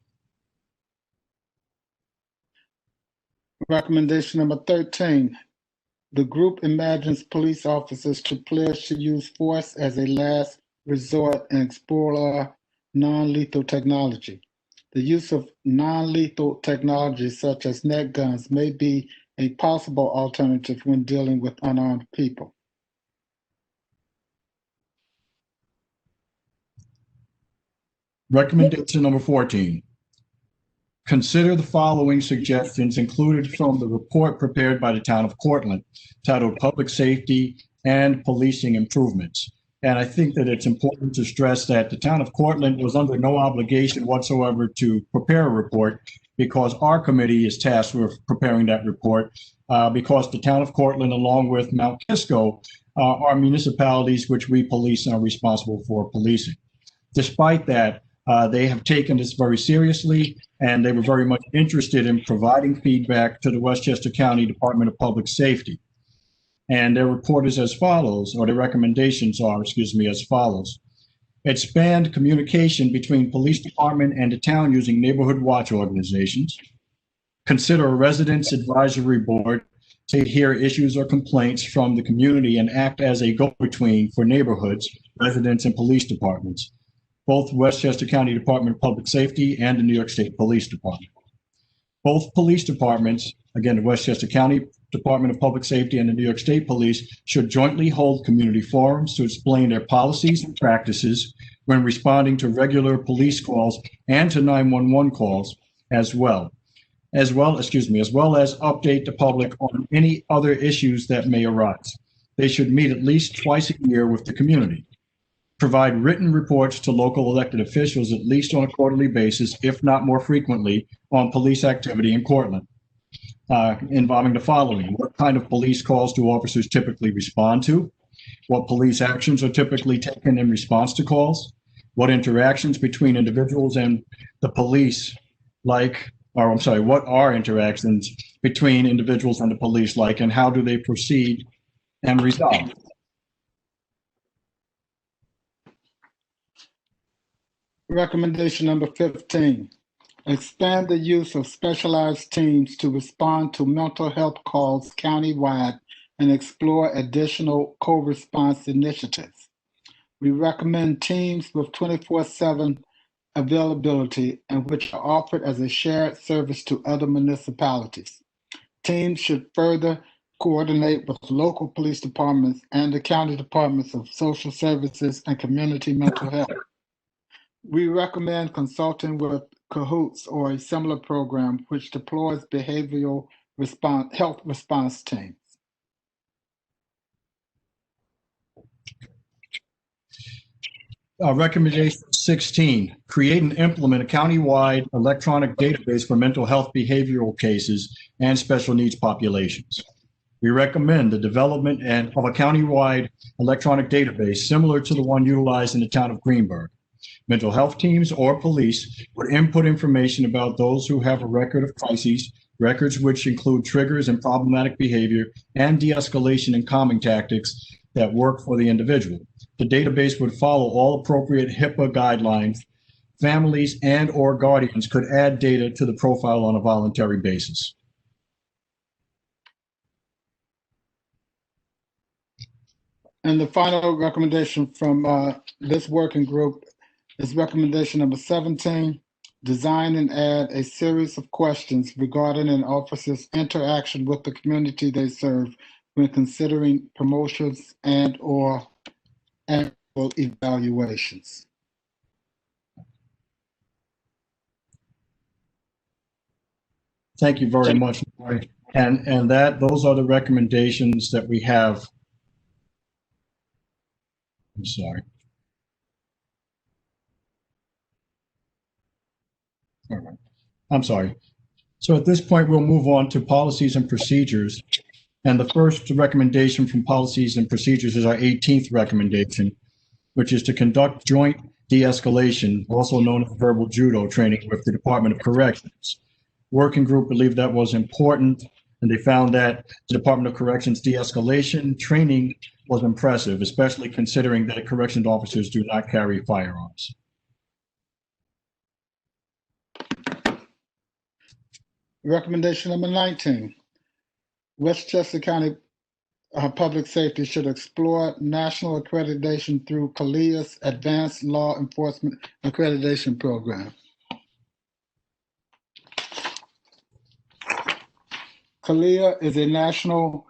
Recommendation number 13. The group imagines police officers to pledge to use force as a last resort and explore non-lethal technology. The use of non-lethal technology such as net guns may be a possible alternative when dealing with unarmed people. Recommendation number 14. Consider the following suggestions included from the report prepared by the town of Cortland, titled Public Safety and Policing Improvements. And I think that it's important to stress that the town of Cortland was under no obligation whatsoever to prepare a report, because our committee is tasked with preparing that report, because the town of Cortland, along with Mount Kisco, are municipalities which we police and are responsible for policing. Despite that, they have taken this very seriously, and they were very much interested in providing feedback to the Westchester County Department of Public Safety. And their report is as follows, or the recommendations are, as follows. Expand communication between police department and the town using neighborhood watch organizations. Consider a residents advisory board to hear issues or complaints from the community and act as a go-between for neighborhoods, residents, and police departments, both Westchester County Department of Public Safety and the New York State Police Department. Both police departments, again, the Westchester County Department of Public Safety and the New York State Police, should jointly hold community forums to explain their policies and practices when responding to regular police calls and to 911 calls as well as update the public on any other issues that may arise. They should meet at least twice a year with the community. Provide written reports to local elected officials at least on a quarterly basis, if not more frequently, on police activity in Cortland, involving the following: what kind of police calls do officers typically respond to? What police actions are typically taken in response to calls? What interactions between individuals and the police what are interactions between individuals and the police like, and how do they proceed and resolve? Recommendation number 15, expand the use of specialized teams to respond to mental health calls countywide and explore additional co-response initiatives. We recommend teams with 24/7 availability and which are offered as a shared service to other municipalities. Teams should further coordinate with local police departments and the county departments of social services and community mental health. We recommend consulting with CAHOOTS or a similar program which deploys behavioral health response teams. Recommendation 16, create and implement a countywide electronic database for mental health behavioral cases and special needs populations. We recommend the development of a countywide electronic database similar to the one utilized in the town of Greenburgh. Mental health teams or police would input information about those who have a record of crises, records which include triggers and problematic behavior, and de-escalation and calming tactics that work for the individual. The database would follow all appropriate HIPAA guidelines. Families and or guardians could add data to the profile on a voluntary basis. And the final recommendation from this working group is recommendation number 17, design and add a series of questions regarding an officer's interaction with the community they serve when considering promotions and or annual evaluations. Thank you very much, Lori. And those are the recommendations that we have. I'm sorry. All right. I'm sorry. So at this point, we'll move on to policies and procedures. And the first recommendation from policies and procedures is our 18th recommendation, which is to conduct joint de-escalation, also known as verbal judo training, with the Department of Corrections. Working group believed that was important, and they found that the Department of Corrections de-escalation training was impressive, especially considering that corrections officers do not carry firearms. Recommendation number 19, Westchester County Public Safety should explore national accreditation through CALEA's Advanced Law Enforcement Accreditation Program. CALEA is a national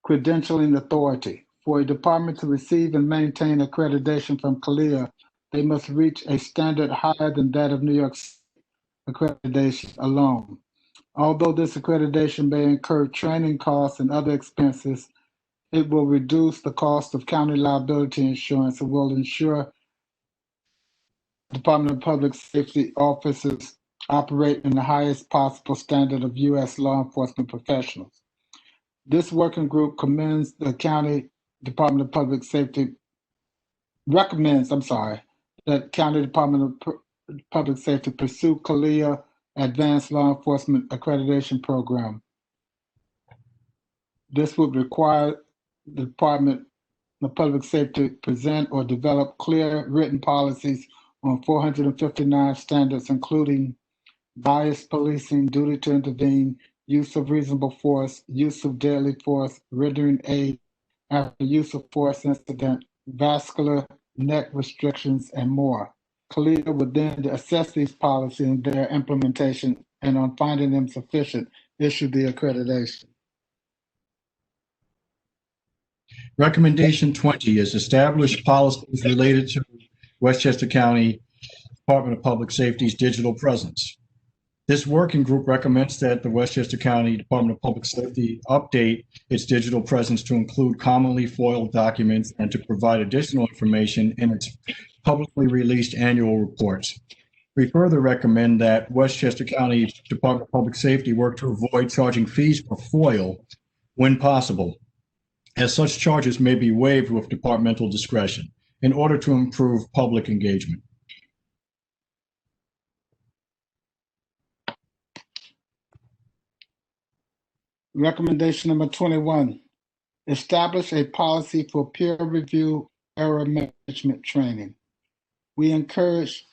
credentialing authority. For a department to receive and maintain accreditation from CALEA, they must reach a standard higher than that of New York State accreditation alone. Although this accreditation may incur training costs and other expenses, It will reduce the cost of county liability insurance and will ensure Department of Public Safety officers operate in the highest possible standard of U.S. law enforcement professionals. This working group recommends that County Department of Public Safety pursue CALEA Advanced Law Enforcement Accreditation Program. This would require the Department of Public Safety to present or develop clear written policies on 459 standards, including bias policing, duty to intervene, use of reasonable force, use of deadly force, rendering aid after use of force incident, vascular neck restrictions, and more. CALEA would then assess these policies and their implementation, and on finding them sufficient, issue the accreditation. Recommendation 20 is establish policies related to Westchester County Department of Public Safety's digital presence. This working group recommends that the Westchester County Department of Public Safety update its digital presence to include commonly foiled documents and to provide additional information in its publicly released annual reports. We further recommend that Westchester County Department of Public Safety work to avoid charging fees for FOIL when possible, as such charges may be waived with departmental discretion in order to improve public engagement. Recommendation number 21, establish a policy for peer review error management training. We encourage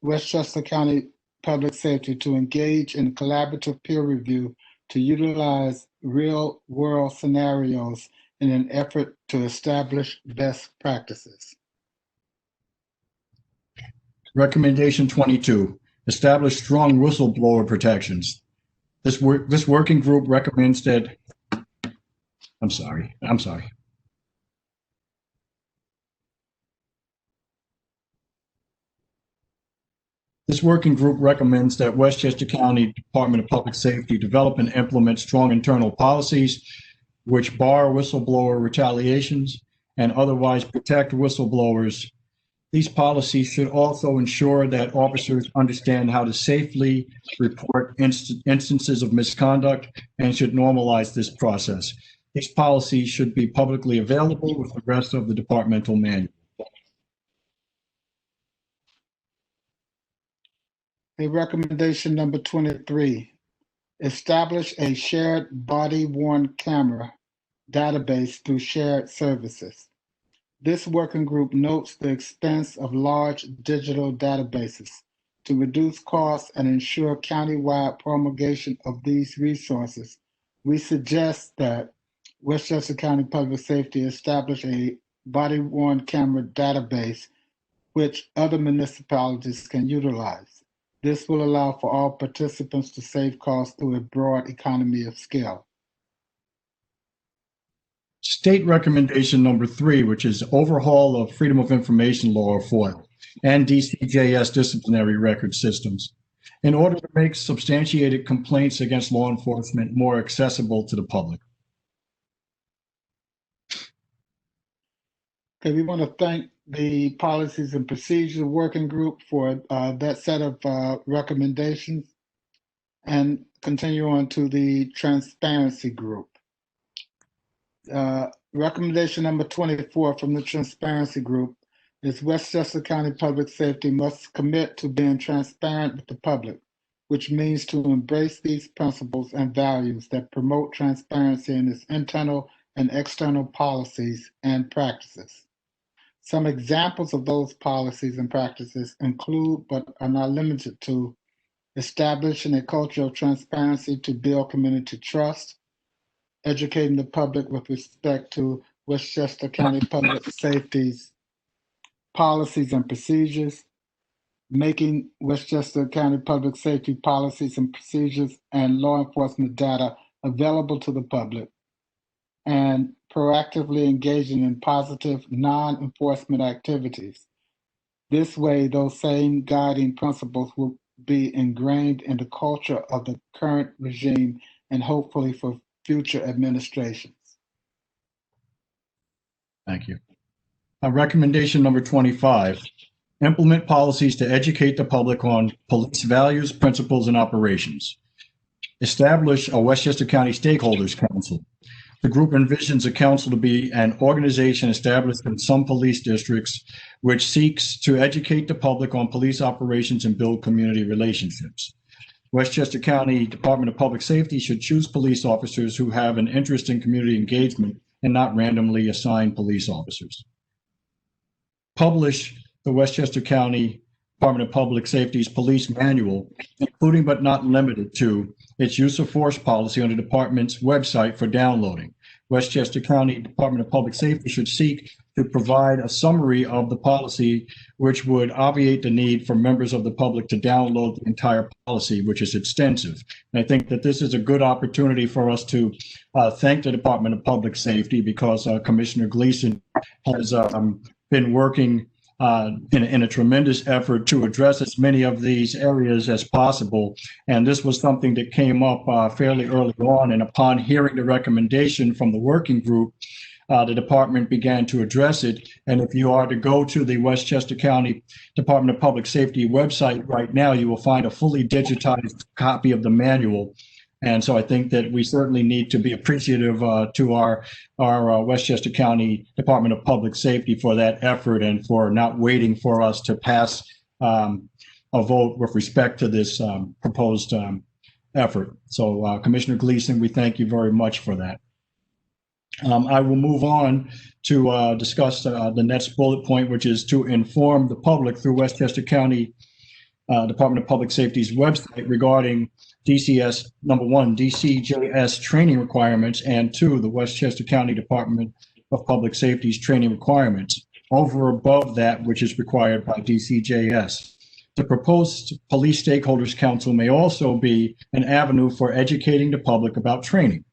Westchester County Public Safety to engage in collaborative peer review to utilize real-world scenarios in an effort to establish best practices. Recommendation 22, establish strong whistleblower protections. This working group recommends that, I'm sorry. This working group recommends that Westchester County Department of Public Safety develop and implement strong internal policies which bar whistleblower retaliations and otherwise protect whistleblowers. These policies should also ensure that officers understand how to safely report instances of misconduct and should normalize this process. These policies should be publicly available with the rest of the departmental manual. Recommendation number 23, establish a shared body-worn camera database through shared services. This working group notes the expense of large digital databases. To reduce costs and ensure countywide promulgation of these resources, we suggest that Westchester County Public Safety establish a body-worn camera database which other municipalities can utilize. This will allow for all participants to save costs through a broad economy of scale. State recommendation number 3, which is overhaul of Freedom of Information Law, or FOIL, and DCJS disciplinary record systems in order to make substantiated complaints against law enforcement more accessible to the public. Okay, we want to thank the Policies and Procedures Working Group for that set of recommendations, and continue on to the Transparency Group. Recommendation number 24 from the Transparency Group is Westchester County Public Safety must commit to being transparent with the public, which means to embrace these principles and values that promote transparency in its internal and external policies and practices. Some examples of those policies and practices include, but are not limited to, establishing a culture of transparency to build community trust, educating the public with respect to Westchester County Public Safety's policies and procedures, making Westchester County Public Safety policies and procedures and law enforcement data available to the public, and proactively engaging in positive non-enforcement activities. This way, those same guiding principles will be ingrained in the culture of the current regime and hopefully for future administrations. Thank you. Recommendation number 25, implement policies to educate the public on police values, principles, and operations. Establish a Westchester County Stakeholders Council. The group envisions a council to be an organization established in some police districts which seeks to educate the public on police operations and build community relationships. Westchester County Department of Public Safety should choose police officers who have an interest in community engagement and not randomly assign police officers. Publish the Westchester County Department of Public Safety's police manual, including but not limited to its use of force policy on the department's website for downloading. Westchester County Department of Public Safety should seek to provide a summary of the policy, which would obviate the need for members of the public to download the entire policy, which is extensive. And I think that this is a good opportunity for us to thank the Department of Public Safety, because Commissioner Gleason has been working in a tremendous effort to address as many of these areas as possible. And this was something that came up fairly early on. And upon hearing the recommendation from the working group, the department began to address it. And if you are to go to the Westchester County Department of Public Safety website right now, you will find a fully digitized copy of the manual. And so I think that we certainly need to be appreciative to our Westchester County Department of Public Safety for that effort and for not waiting for us to pass a vote with respect to this proposed effort. So Commissioner Gleason, we thank you very much for that. I will move on to discuss the next bullet point, which is to inform the public through Westchester County Department of Public Safety's website regarding DCS, number one, DCJS training requirements, and two, the Westchester County Department of Public Safety's training requirements, over above that which is required by DCJS. The proposed Police Stakeholders Council may also be an avenue for educating the public about training,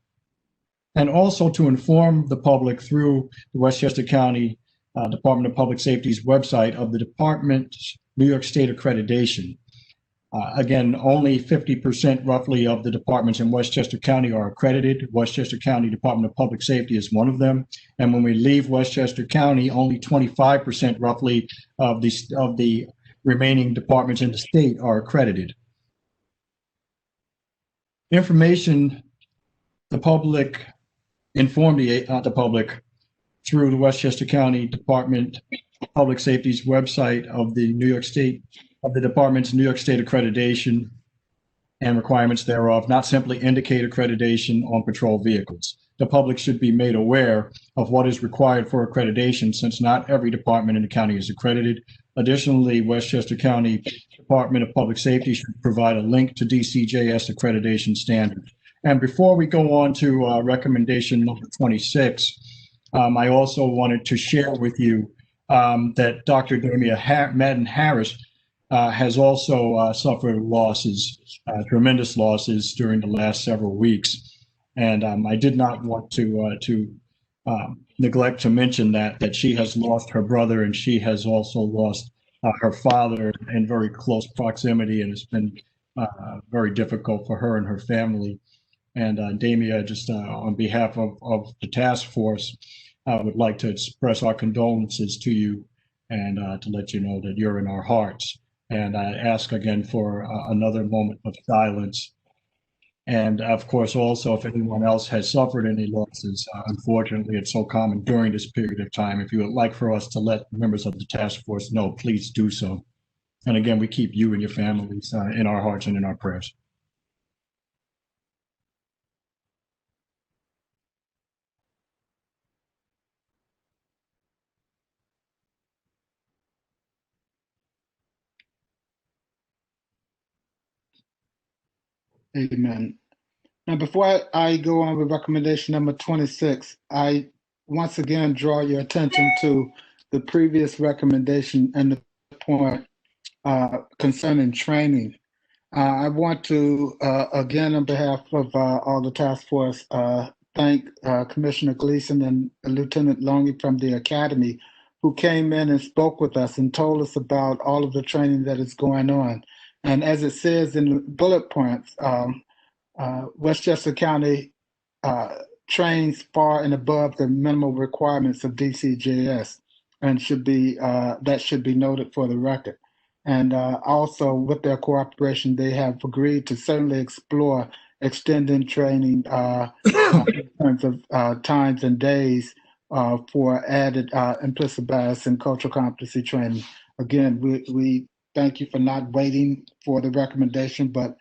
and also to inform the public through the Westchester County Department of Public Safety's website of the department's New York State accreditation. Again, only 50% roughly of the departments in Westchester County are accredited. Westchester County Department of Public Safety is one of them. And when we leave Westchester County, only 25% roughly of the remaining departments in the state are accredited. Information, the public, inform the public through the Westchester County Department of Public Safety's website of the New York State, of the department's New York State accreditation and requirements thereof, not simply indicate accreditation on patrol vehicles. The public should be made aware of what is required for accreditation, since not every department in the county is accredited. Additionally, Westchester County Department of Public Safety should provide a link to DCJS accreditation standards. And before we go on to recommendation number 26, I also wanted to share with you that Dr. Damia Madden-Harris has also suffered losses, tremendous losses during the last several weeks. And I did not want to neglect to mention that she has lost her brother, and she has also lost her father in very close proximity, and it's been very difficult for her and her family. And Damia, just on behalf of the task force, would like to express our condolences to you and to let you know that you're in our hearts. And I ask again for another moment of silence. And of course, also, if anyone else has suffered any losses, unfortunately, it's so common during this period of time. If you would like for us to let members of the task force know, please do so. And again, we keep you and your families in our hearts and in our prayers. Amen. Now, before I go on with recommendation number 26, I once again draw your attention to the previous recommendation and the point concerning training. I want to, again, on behalf of all the task force, thank Commissioner Gleason and Lieutenant Longy from the Academy, who came in and spoke with us and told us about all of the training that is going on. And as it says in the bullet points, Westchester County trains far and above the minimal requirements of DCJS, and that should be noted for the record. And also, with their cooperation, they have agreed to certainly explore extending training in terms of times and days for added implicit bias and cultural competency training. Again, we thank you for not waiting for the recommendation, but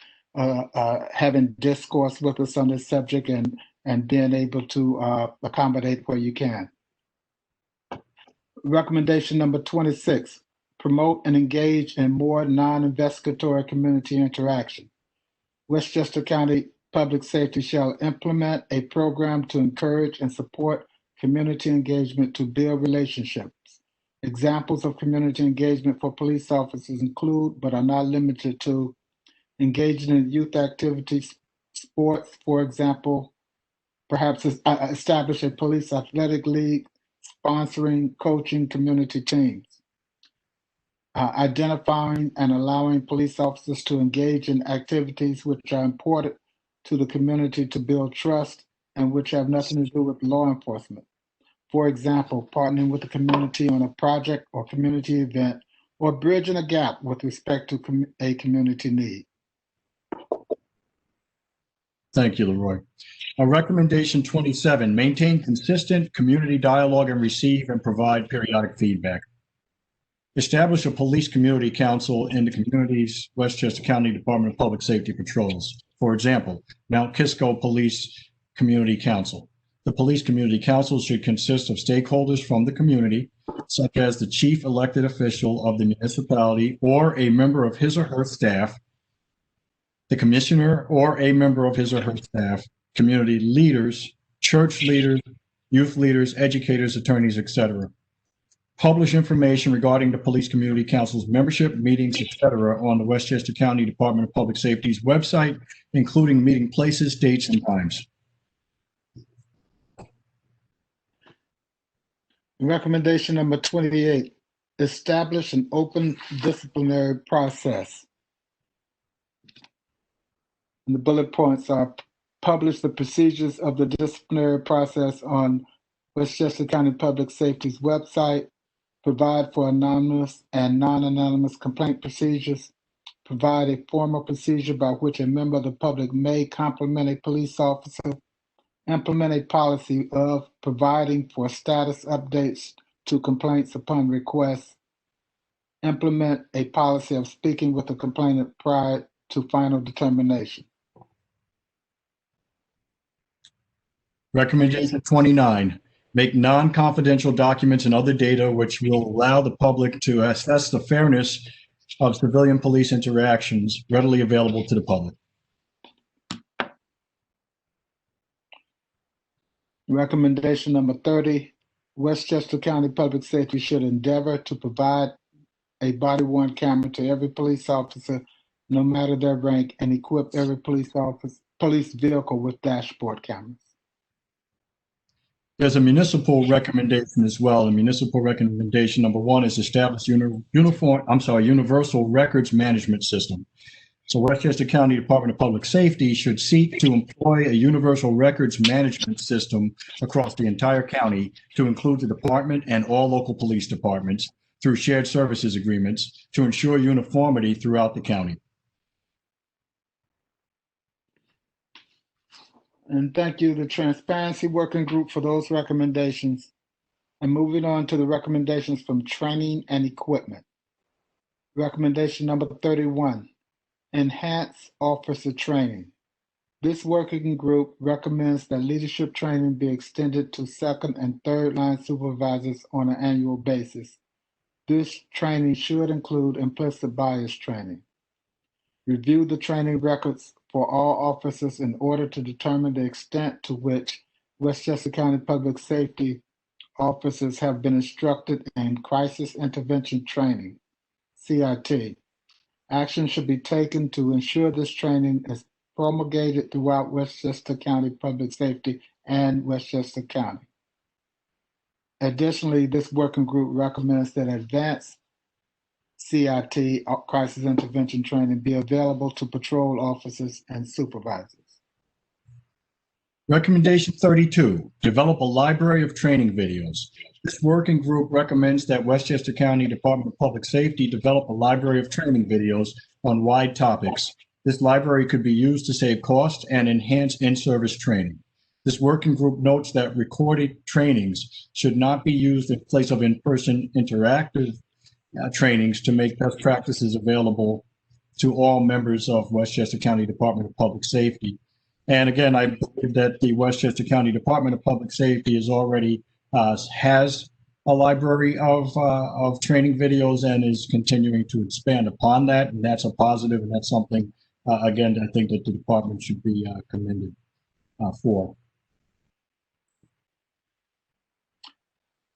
having discourse with us on this subject and being able to accommodate where you can. Recommendation number 26, promote and engage in more non-investigatory community interaction. Westchester County Public Safety shall implement a program to encourage and support community engagement to build relationships. Examples of community engagement for police officers include, but are not limited to, engaging in youth activities, sports, for example, perhaps establish a police athletic league, sponsoring, coaching community teams, identifying and allowing police officers to engage in activities which are important to the community to build trust and which have nothing to do with law enforcement. For example, partnering with the community on a project or community event, or bridging a gap with respect to a community need. Thank you, Leroy. Recommendation 27, maintain consistent community dialogue and receive and provide periodic feedback. Establish a police community council in the community's Westchester County Department of Public Safety patrols. For example, Mount Kisco Police Community Council. The police community council should consist of stakeholders from the community, such as the chief elected official of the municipality or a member of his or her staff, the commissioner or a member of his or her staff, community leaders, church leaders, youth leaders, educators, attorneys, etc. Publish information regarding the Police Community Council's membership, meetings, etc. on the Westchester County Department of Public Safety's website, including meeting places, dates, and times. Recommendation number 28, establish an open disciplinary process. And the bullet points are publish the procedures of the disciplinary process on Westchester County Public Safety's website, provide for anonymous and non-anonymous complaint procedures, provide a formal procedure by which a member of the public may compliment a police officer, implement a policy of providing for status updates to complaints upon request, implement a policy of speaking with the complainant prior to final determination. Recommendation 29, make non-confidential documents and other data which will allow the public to assess the fairness of civilian police interactions readily available to the public. Recommendation number 30, Westchester County Public Safety should endeavor to provide a body-worn camera to every police officer, no matter their rank, and equip every police vehicle with dashboard cameras. There's a municipal recommendation as well. And municipal recommendation number 1 is establish universal records management system. So Westchester County Department of Public Safety should seek to employ a universal records management system across the entire county to include the department and all local police departments through shared services agreements to ensure uniformity throughout the county. And thank you to the Transparency Working Group for those recommendations. And moving on to the recommendations from training and equipment. Recommendation number 31, enhance officer training. This working group recommends that leadership training be extended to second and third line supervisors on an annual basis. This training should include implicit bias training. Review the training records for all officers in order to determine the extent to which Westchester County Public Safety officers have been instructed in crisis intervention training, CIT. Action should be taken to ensure this training is promulgated throughout Westchester County Public Safety and Westchester County. Additionally, this working group recommends that advanced CIT, crisis intervention training, be available to patrol officers and supervisors. Recommendation 32, develop a library of training videos. This working group recommends that Westchester County Department of Public Safety develop a library of training videos on wide topics. This library could be used to save cost and enhance in-service training. This working group notes that recorded trainings should not be used in place of in-person interactive trainings to make best practices available to all members of Westchester County Department of Public Safety. And again, I believe that the Westchester County Department of Public Safety is already has a library of training videos and is continuing to expand upon that. And that's a positive, and that's something, again, I think that the department should be commended for.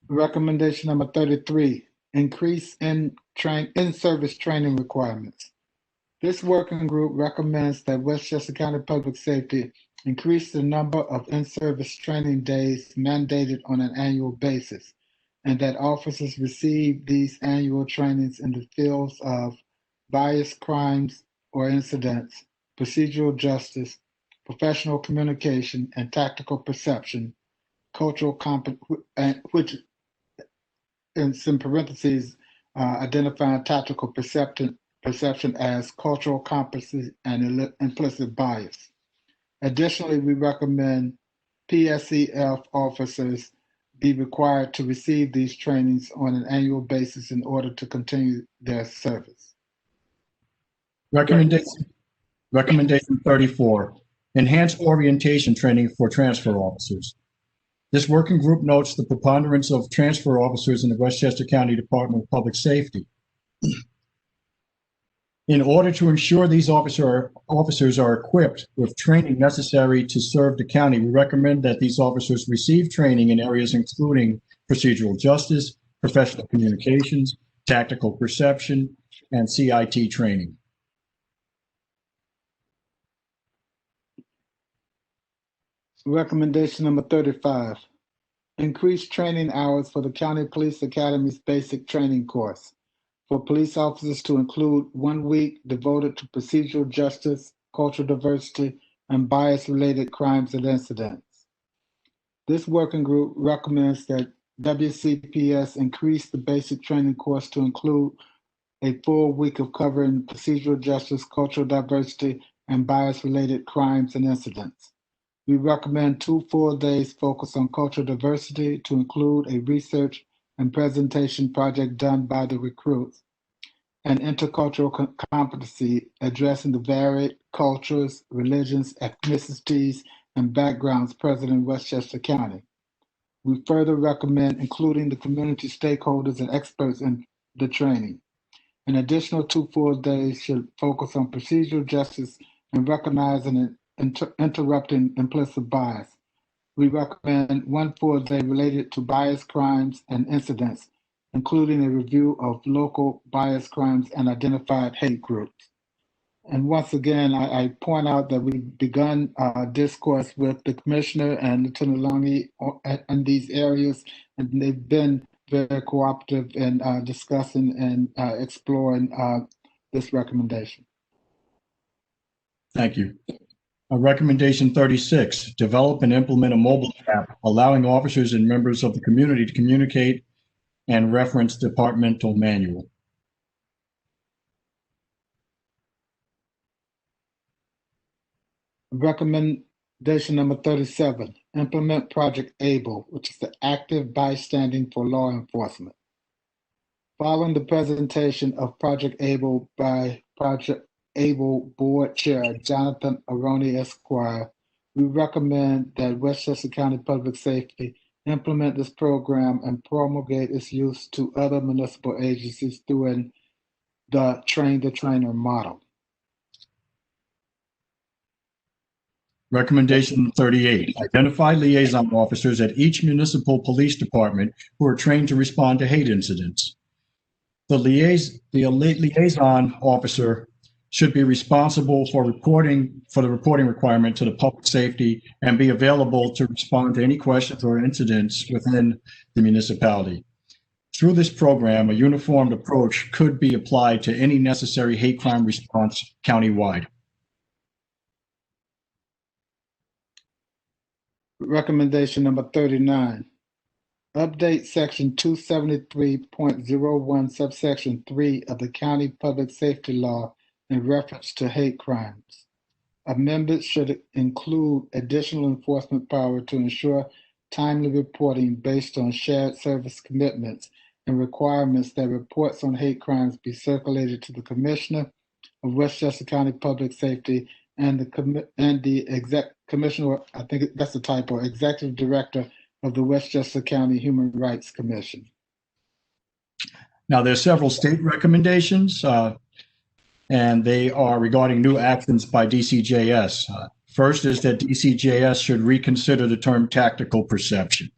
Recommendation number 33, increase in-service training requirements. This working group recommends that Westchester County Public Safety increase the number of in-service training days mandated on an annual basis, and that officers receive these annual trainings in the fields of bias crimes or incidents, procedural justice, professional communication, and tactical perception, cultural competence, which in some parentheses identifying tactical perception as cultural competency and implicit bias. Additionally, we recommend PSEF officers be required to receive these trainings on an annual basis in order to continue their service. Recommendation 34, enhance orientation training for transfer officers. This working group notes the preponderance of transfer officers in the Westchester County Department of Public Safety. In order to ensure these officers are equipped with training necessary to serve the county, we recommend that these officers receive training in areas including procedural justice, professional communications, tactical perception, and CIT training. Recommendation number 35, increase training hours for the County Police Academy's basic training course for police officers to include 1 week devoted to procedural justice, cultural diversity, and bias-related crimes and incidents. This working group recommends that WCPS increase the basic training course to include a full week of covering procedural justice, cultural diversity, and bias-related crimes and incidents. We recommend 2 full days focused on cultural diversity to include a research and presentation project done by the recruits, and intercultural competency addressing the varied cultures, religions, ethnicities, and backgrounds present in Westchester County. We further recommend including the community stakeholders and experts in the training. An additional 2 full days should focus on procedural justice and recognizing and interrupting implicit bias. We recommend 1 full day related to bias crimes and incidents, including a review of local bias crimes and identified hate groups. And once again, I point out that we've begun discourse with the Commissioner and Lieutenant Longy in these areas, and they've been very cooperative in discussing and exploring this recommendation. Thank you. Recommendation 36, develop and implement a mobile app allowing officers and members of the community to communicate and reference departmental manual. Recommendation number 37, implement Project ABLE, which is the active bystanding for law enforcement. Following the presentation of Project ABLE by Project ABLE Board Chair Jonathan Aroni Esquire, we recommend that Westchester County Public Safety implement this program and promulgate its use to other municipal agencies through the train-the-trainer model. Recommendation 38, identify liaison officers at each municipal police department who are trained to respond to hate incidents. The liaison officer should be responsible for the reporting requirement to the public safety and be available to respond to any questions or incidents within the municipality. Through this program, a uniformed approach could be applied to any necessary hate crime response countywide. Recommendation number 39. Update section 273.01 subsection 3 of the County Public Safety Law in reference to hate crimes. Amendments should include additional enforcement power to ensure timely reporting based on shared service commitments and requirements that reports on hate crimes be circulated to the Commissioner of Westchester County Public Safety and the Commissioner, I think that's a typo, Executive Director of the Westchester County Human Rights Commission. Now, there's several state recommendations, and they are regarding new actions by DCJS. First is that DCJS should reconsider the term tactical perception.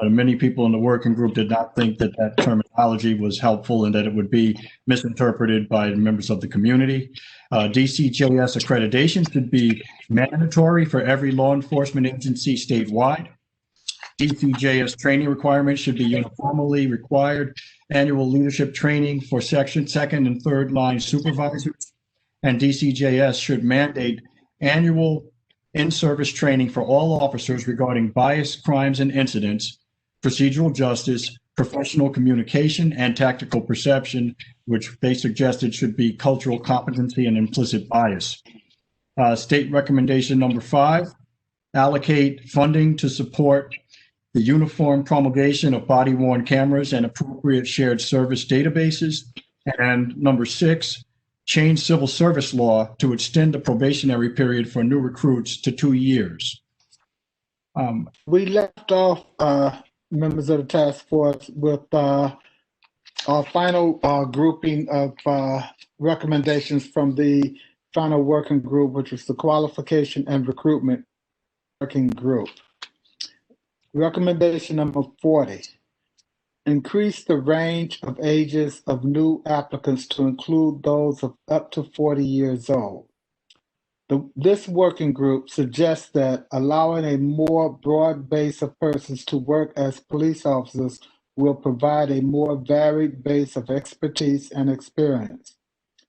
Many people in the working group did not think that that terminology was helpful and that it would be misinterpreted by members of the community. DCJS accreditation should be mandatory for every law enforcement agency statewide. DCJS training requirements should be uniformly required. Annual leadership training for second and third line supervisors. And DCJS should mandate annual in-service training for all officers regarding bias, crimes, and incidents, procedural justice, professional communication, and tactical perception, which they suggested should be cultural competency and implicit bias. State recommendation number 5, allocate funding to support the uniform promulgation of body-worn cameras and appropriate shared service databases. And number 6, change civil service law to extend the probationary period for new recruits to 2 years. We left off, members of the task force, with our final grouping of recommendations from the final working group, which was the Qualification and Recruitment Working Group. Recommendation number 40, increase the range of ages of new applicants to include those of up to 40 years old. This working group suggests that allowing a more broad base of persons to work as police officers will provide a more varied base of expertise and experience.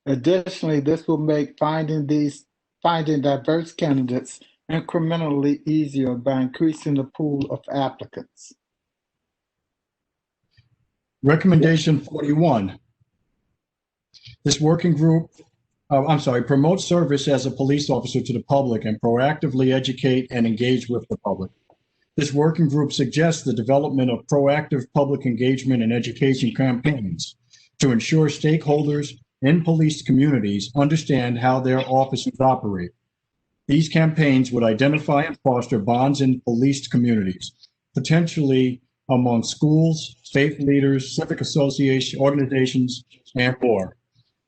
Additionally, this will make finding diverse candidates incrementally easier by increasing the pool of applicants. Recommendation 41. This working group, promote service as a police officer to the public and proactively educate and engage with the public. This working group suggests the development of proactive public engagement and education campaigns to ensure stakeholders in police communities understand how their officers operate. These campaigns would identify and foster bonds in policed communities, potentially among schools, faith leaders, civic association organizations, and more.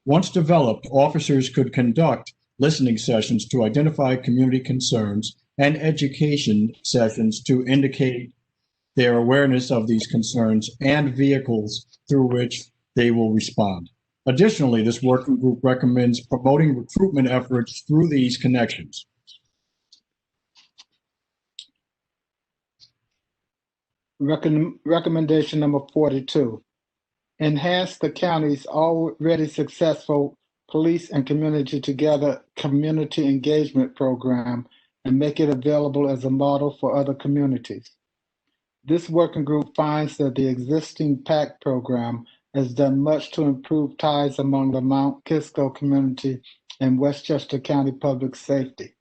Once developed, officers could conduct listening sessions to identify community concerns and education sessions to indicate their awareness of these concerns and vehicles through which they will respond. Additionally, this working group recommends promoting recruitment efforts through these connections. Recommendation number 42, enhance the county's already successful Police and Community Together community engagement program and make it available as a model for other communities. This working group finds that the existing PAC program has done much to improve ties among the Mount Kisco community and Westchester County Public Safety.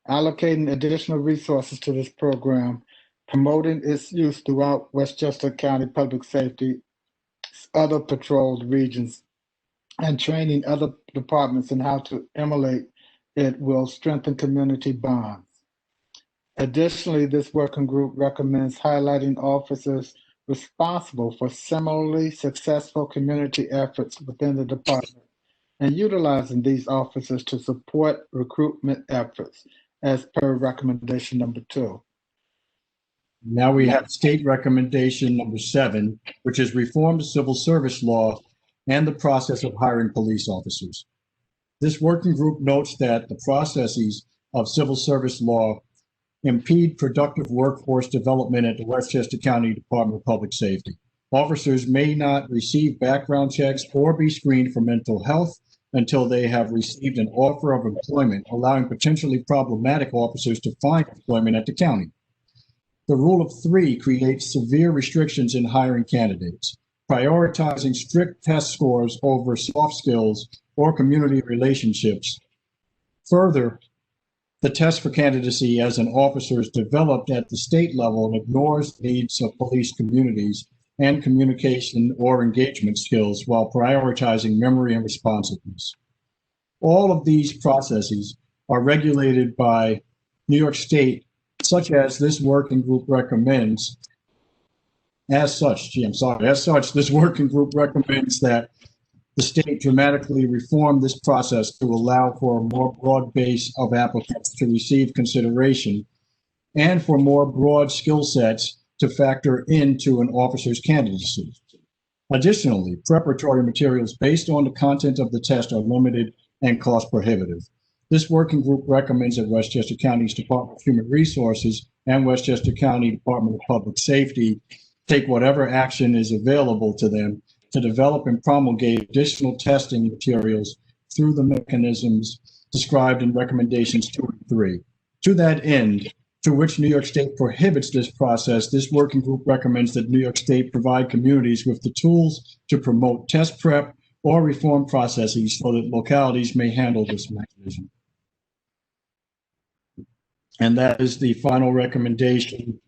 Allocating additional resources to this program, promoting its use throughout Westchester County Public Safety, other patrolled regions, and training other departments in how to emulate it will strengthen community bonds. Additionally, this working group recommends highlighting officers responsible for similarly successful community efforts within the department and utilizing these officers to support recruitment efforts as per recommendation number 2. Now we have state recommendation number 7, which is reform the civil service law and the process of hiring police officers. This working group notes that the processes of civil service law impede productive workforce development at the Westchester County Department of Public Safety. Officers may not receive background checks or be screened for mental health until they have received an offer of employment, allowing potentially problematic officers to find employment at the county. The rule of three creates severe restrictions in hiring candidates, prioritizing strict test scores over soft skills or community relationships. Further, the test for candidacy as an officer is developed at the state level and ignores the needs of police communities and communication or engagement skills while prioritizing memory and responsiveness. All of these processes are regulated by New York State, such as this working group recommends. As such, this working group recommends that the state dramatically reform this process to allow for a more broad base of applicants to receive consideration and for more broad skill sets to factor into an officer's candidacy. Additionally, preparatory materials based on the content of the test are limited and cost prohibitive. This working group recommends that Westchester County's Department of Human Resources and Westchester County Department of Public Safety take whatever action is available to them to develop and promulgate additional testing materials through the mechanisms described in recommendations 2 and 3. To that end, to which New York State prohibits this process, this working group recommends that New York State provide communities with the tools to promote test prep or reform processes so that localities may handle this mechanism. And that is the final recommendation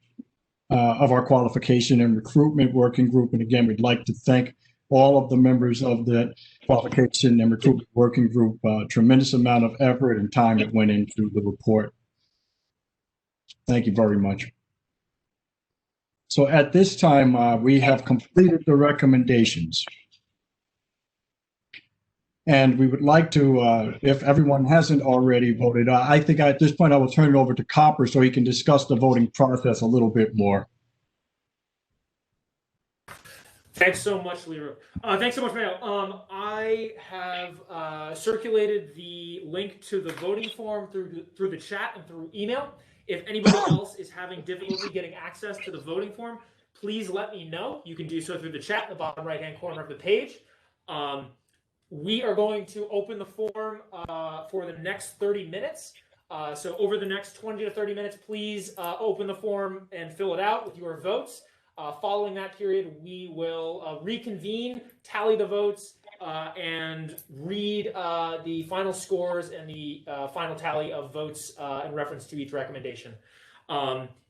of our qualification and recruitment working group. And again, we'd like to thank all of the members of the qualification and recruitment working group. Tremendous amount of effort and time that went into the report. Thank you very much. So at this time, we have completed the recommendations. And we would like to, if everyone hasn't already voted, I think at this point I will turn it over to Copper so he can discuss the voting process a little bit more. Thanks so much, Leroy. Thanks so much, Mayo. I have circulated the link to the voting form through the chat and through email. If anybody else is having difficulty getting access to the voting form, please let me know. You can do so through the chat in the bottom right-hand corner of the page. We are going to open the form for the next 30 minutes. So over the next 20 to 30 minutes, please open the form and fill it out with your votes. Following that period, we will reconvene, tally the votes, and read the final scores and the final tally of votes in reference to each recommendation.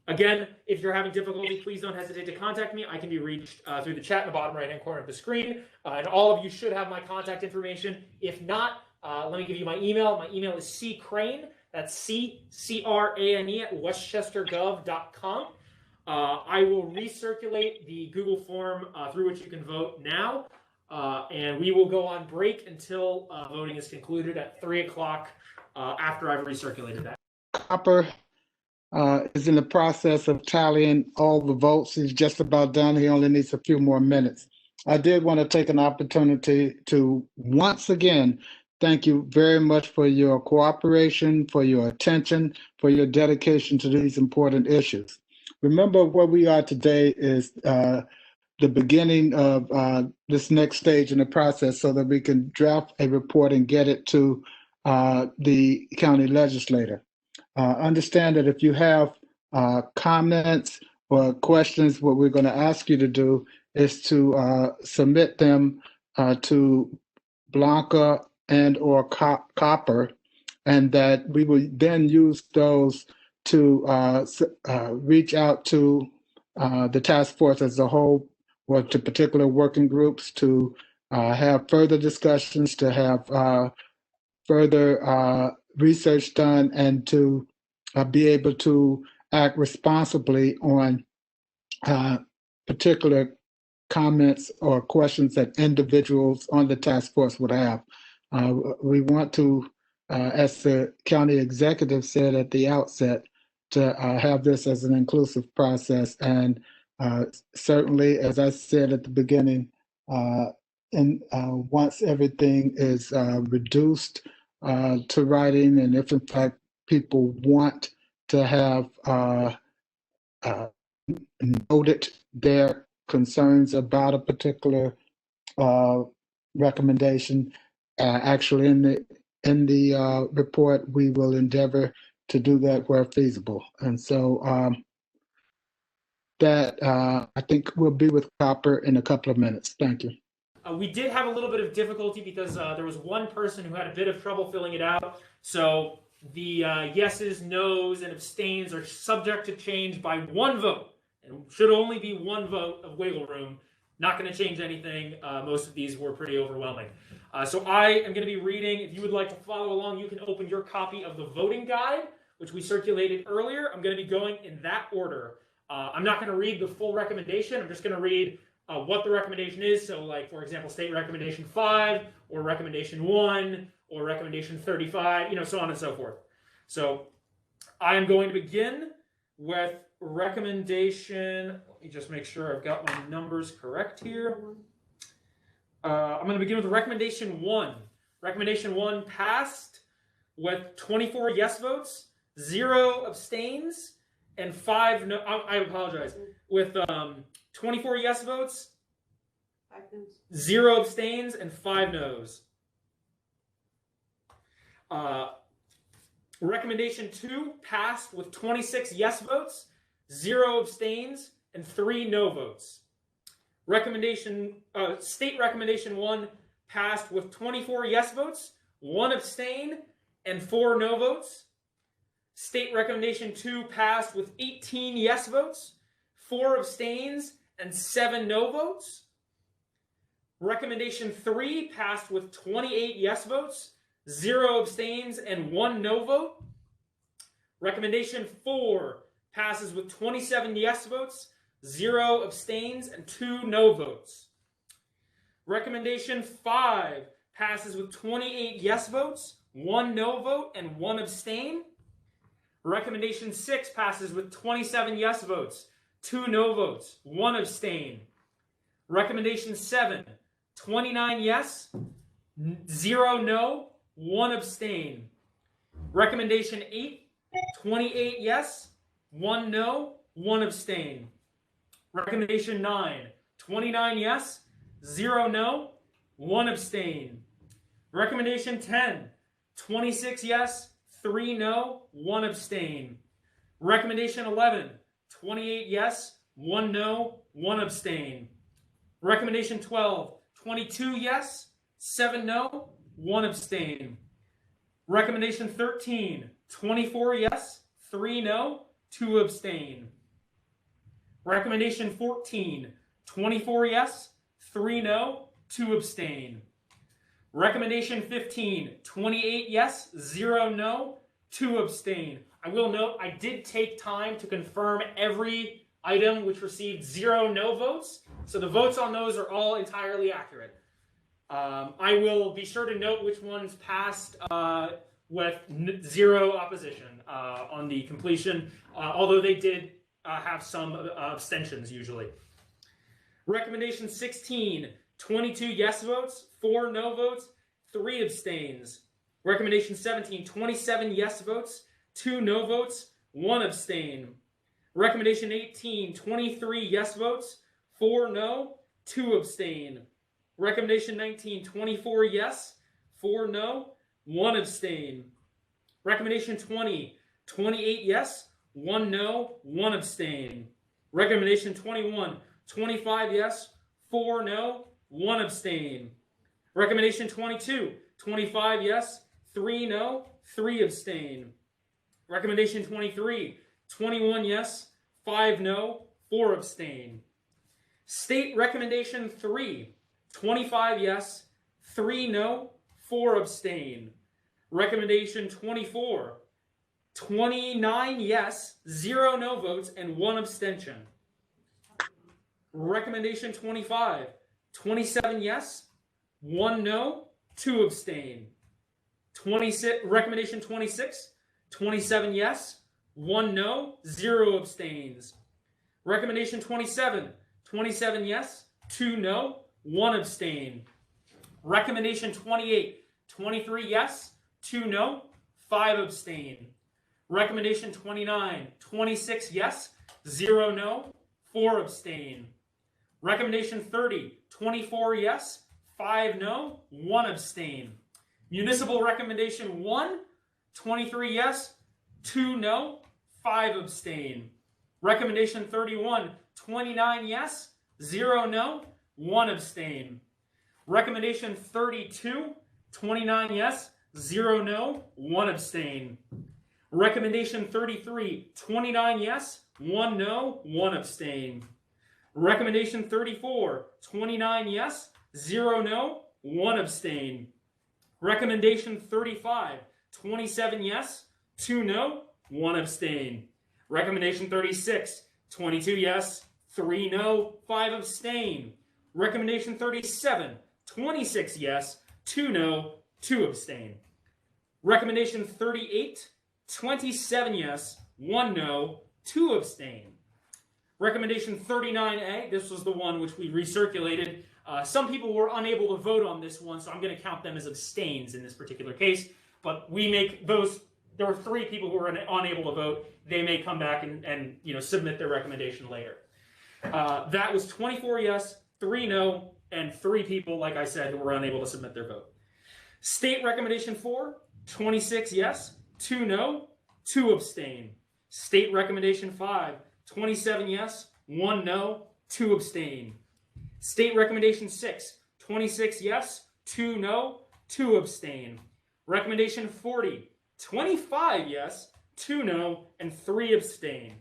Again, if you're having difficulty, please don't hesitate to contact me. I can be reached through the chat in the bottom right-hand corner of the screen. And all of you should have my contact information. If not, let me give you my email. My email is ccrane, that's C-C-R-A-N-E at westchestergov.com. I will recirculate the Google form through which you can vote now. And we will go on break until voting is concluded at 3 o'clock after I've recirculated that. Copper is in the process of tallying all the votes. He's just about done. He only needs a few more minutes. I did want to take an opportunity to once again thank you very much for your cooperation, for your attention, for your dedication to these important issues. Remember, where we are today is the beginning of this next stage in the process so that we can draft a report and get it to the county legislator. Understand that if you have comments or questions, what we're going to ask you to do is to submit them to Blanca and or Copper, and that we will then use those to reach out to the task force as a whole or to particular working groups to have further discussions, to have further research done, and to be able to act responsibly on particular comments or questions that individuals on the task force would have. We want to, as the county executive said at the outset, to have this as an inclusive process. And certainly, as I said at the beginning, once everything is reduced to writing, and if in fact people want to have noted their concerns about a particular recommendation, actually in the report, we will endeavor to do that where feasible. And so that I think will be with Copper in a couple of minutes. Thank you. We did have a little bit of difficulty because there was one person who had a bit of trouble filling it out. So the yeses, nos, and abstains are subject to change by one vote. And should only be one vote of wiggle room. Not going to change anything. Most of these were pretty overwhelming. So I am going to be reading. If you would like to follow along, you can open your copy of the voting guide, which we circulated earlier. I'm going to be going in that order. I'm not going to read the full recommendation. I'm just going to read what the recommendation is. So, like, for example, state recommendation 5, or recommendation 1, or recommendation 35, so on and so forth. So I am going to begin with recommendation. Let me just make sure I've got my numbers correct here. I'm going to begin with recommendation 1. Recommendation 1 passed with 24 yes votes, 0 abstains, and 5 no. I apologize. With 24 yes votes, 0 abstains, and 5 no's. Recommendation 2 passed with 26 yes votes, 0 abstains, and 3 no votes. State recommendation 1 passed with 24 yes votes, 1 abstain, and 4 no votes. State recommendation 2 passed with 18 yes votes, 4 abstains, and 7 no votes. Recommendation 3 passed with 28 yes votes, 0 abstains, and 1 no vote. Recommendation 4 passes with 27 yes votes, 0 abstains, and 2 no votes. Recommendation 5 passes with 28 yes votes, 1 no vote, and 1 abstain. Recommendation 6 passes with 27 yes votes, 2 no votes, 1 abstain. Recommendation 7, 29 yes, 0 no, 1 abstain. Recommendation 8, 28 yes, 1 no, 1 abstain. Recommendation 9, 29 yes, 0 no, 1 abstain. Recommendation 10, 26 yes, 3 no, 1 abstain. Recommendation 11, 28 yes, 1 no, 1 abstain. Recommendation 12, 22 yes, 7 no, 1 abstain. Recommendation 13, 24 yes, 3 no, 2 abstain. Recommendation 14, 24 yes, 3 no, 2 abstain. Recommendation 15, 28 yes, 0 no, 2 abstain. I will note I did take time to confirm every item which received 0 no votes, so the votes on those are all entirely accurate. I will be sure to note which ones passed with 0 opposition on the completion, although they did have some abstentions usually. Recommendation 16, 22 yes votes, 4 no votes, 3 abstains. Recommendation 17, 27 yes votes, 2 no votes, 1 abstain. Recommendation 18, 23 yes votes, 4 no, 2 abstain. Recommendation 19, 24 yes, 4 no, 1 abstain. Recommendation 20, 28 yes, 1 no, 1 abstain. Recommendation 21, 25 yes, 4 no, 1 abstain. Recommendation 22, 25 yes, 3 no, 3 abstain. Recommendation 23, 21 yes, 5 no, 4 abstain. State recommendation 3, 25 yes, 3 no, 4 abstain. Recommendation 24, 29 yes, 0 no votes, and 1 abstention. Recommendation 25, 27 yes, 1 no, 2 abstain. Recommendation 26, 27 yes, 1 no, 0 abstains. Recommendation 27, 27 yes, 2 no, 1 abstain. Recommendation 28, 23 yes, 2 no, 5 abstain. Recommendation 29, 26 yes, 0 no, 4 abstain. Recommendation 30, 24 yes, 5 no, 1 abstain. Municipal Recommendation 1, 23 yes, 2 no, 5 abstain. Recommendation 31, 29 yes, 0 no, 1 abstain. Recommendation 32, 29 yes, 0 no, 1 abstain. Recommendation 33, 29 yes, 1 no, 1 abstain. Recommendation 34, 29 yes, 0 no, 1 abstain. Recommendation 35, 27 yes, 2 no, 1 abstain. Recommendation 36, 22 yes, 3 no, 5 abstain. Recommendation 37, 26 yes, 2 no, 2 abstain. Recommendation 38, 27 yes, 1 no, 2 abstain. Recommendation 39A, this was the one which we recirculated. Some people were unable to vote on this one, so I'm going to count them as abstains in this particular case. But we make those, there were 3 people who were unable to vote. They may come back and submit their recommendation later. That was 24 yes, 3 no, and 3 people, like I said, who were unable to submit their vote. State recommendation 4, 26 yes, 2 no, 2 abstain. State recommendation 5, 27 yes, 1 no, 2 abstain. State recommendation 6, 26 yes, 2 no, 2 abstain. Recommendation 40, 25 yes, 2 no, and 3 abstain.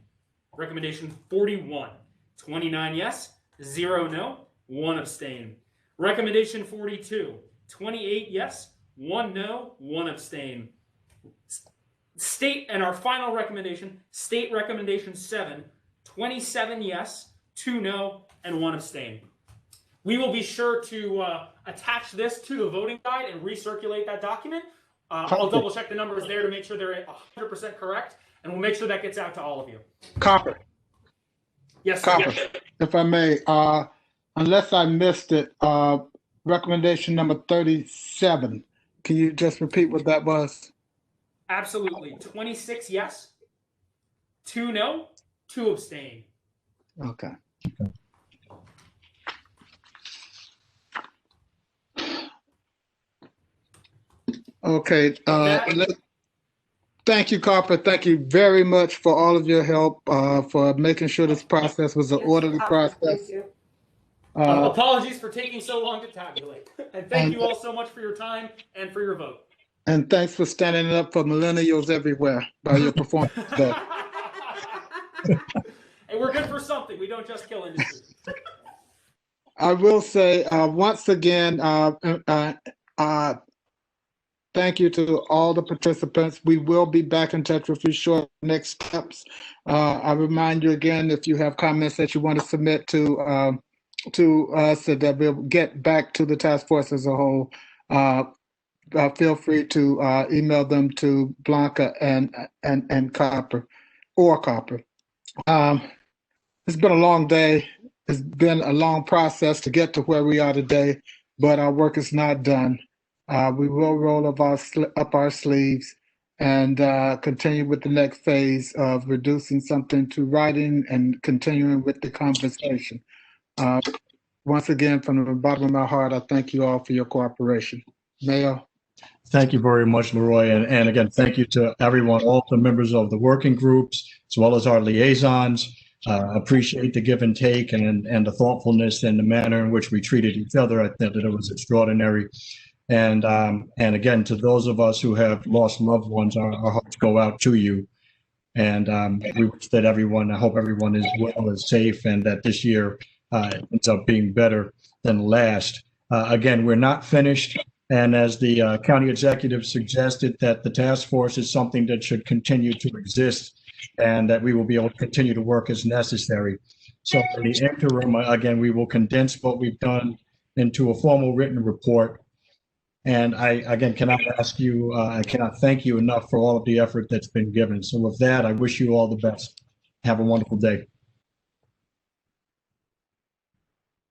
Recommendation 41, 29 yes, 0 no, 1 abstain. Recommendation 42, 28 yes, 1 no, 1 abstain. State, and our final recommendation, state recommendation 7, 27 yes, 2 no, and 1 abstain. We will be sure to attach this to the voting guide and recirculate that document. I'll double check the numbers there to make sure they're 100% correct, and we'll make sure that gets out to all of you. Copper. Yes, Copper, sir. if I may, unless I missed it, recommendation number 37. Can you just repeat what that was? Absolutely. 26 yes, 2 no, 2 abstain. Okay. Okay. Thank you, Copper. Thank you very much for all of your help, for making sure this process was an orderly process. Thank you. Apologies for taking so long to tabulate. And thank you all so much for your time and for your vote. And thanks for standing up for millennials everywhere by your performance today. And we're good for something. We don't just kill industry. I will say once again, thank you to all the participants. We will be back in touch with you short next steps. I remind you again, if you have comments that you want to submit to us, so that we'll get back to the task force as a whole. Feel free to email them to Blanca and Copper, or Copper. It's been a long day. It's been a long process to get to where we are today, but our work is not done. We will roll up our sleeves and continue with the next phase of reducing something to writing and continuing with the conversation. Once again, from the bottom of my heart, I thank you all for your cooperation. Mayor. Thank you very much, Leroy. And again, thank you to everyone, all the members of the working groups, as well as our liaisons. Appreciate the give and take and the thoughtfulness and the manner in which we treated each other. I think that it was extraordinary. And again, to those of us who have lost loved ones, our hearts go out to you. And we wish that everyone, I hope everyone is well and safe, and that this year ends up being better than last. Again, we're not finished. And as the county executive suggested, that the task force is something that should continue to exist, and that we will be able to continue to work as necessary. So in the interim, again, we will condense what we've done into a formal written report. And I, again, cannot ask you, I cannot thank you enough for all of the effort that's been given. So with that, I wish you all the best. Have a wonderful day.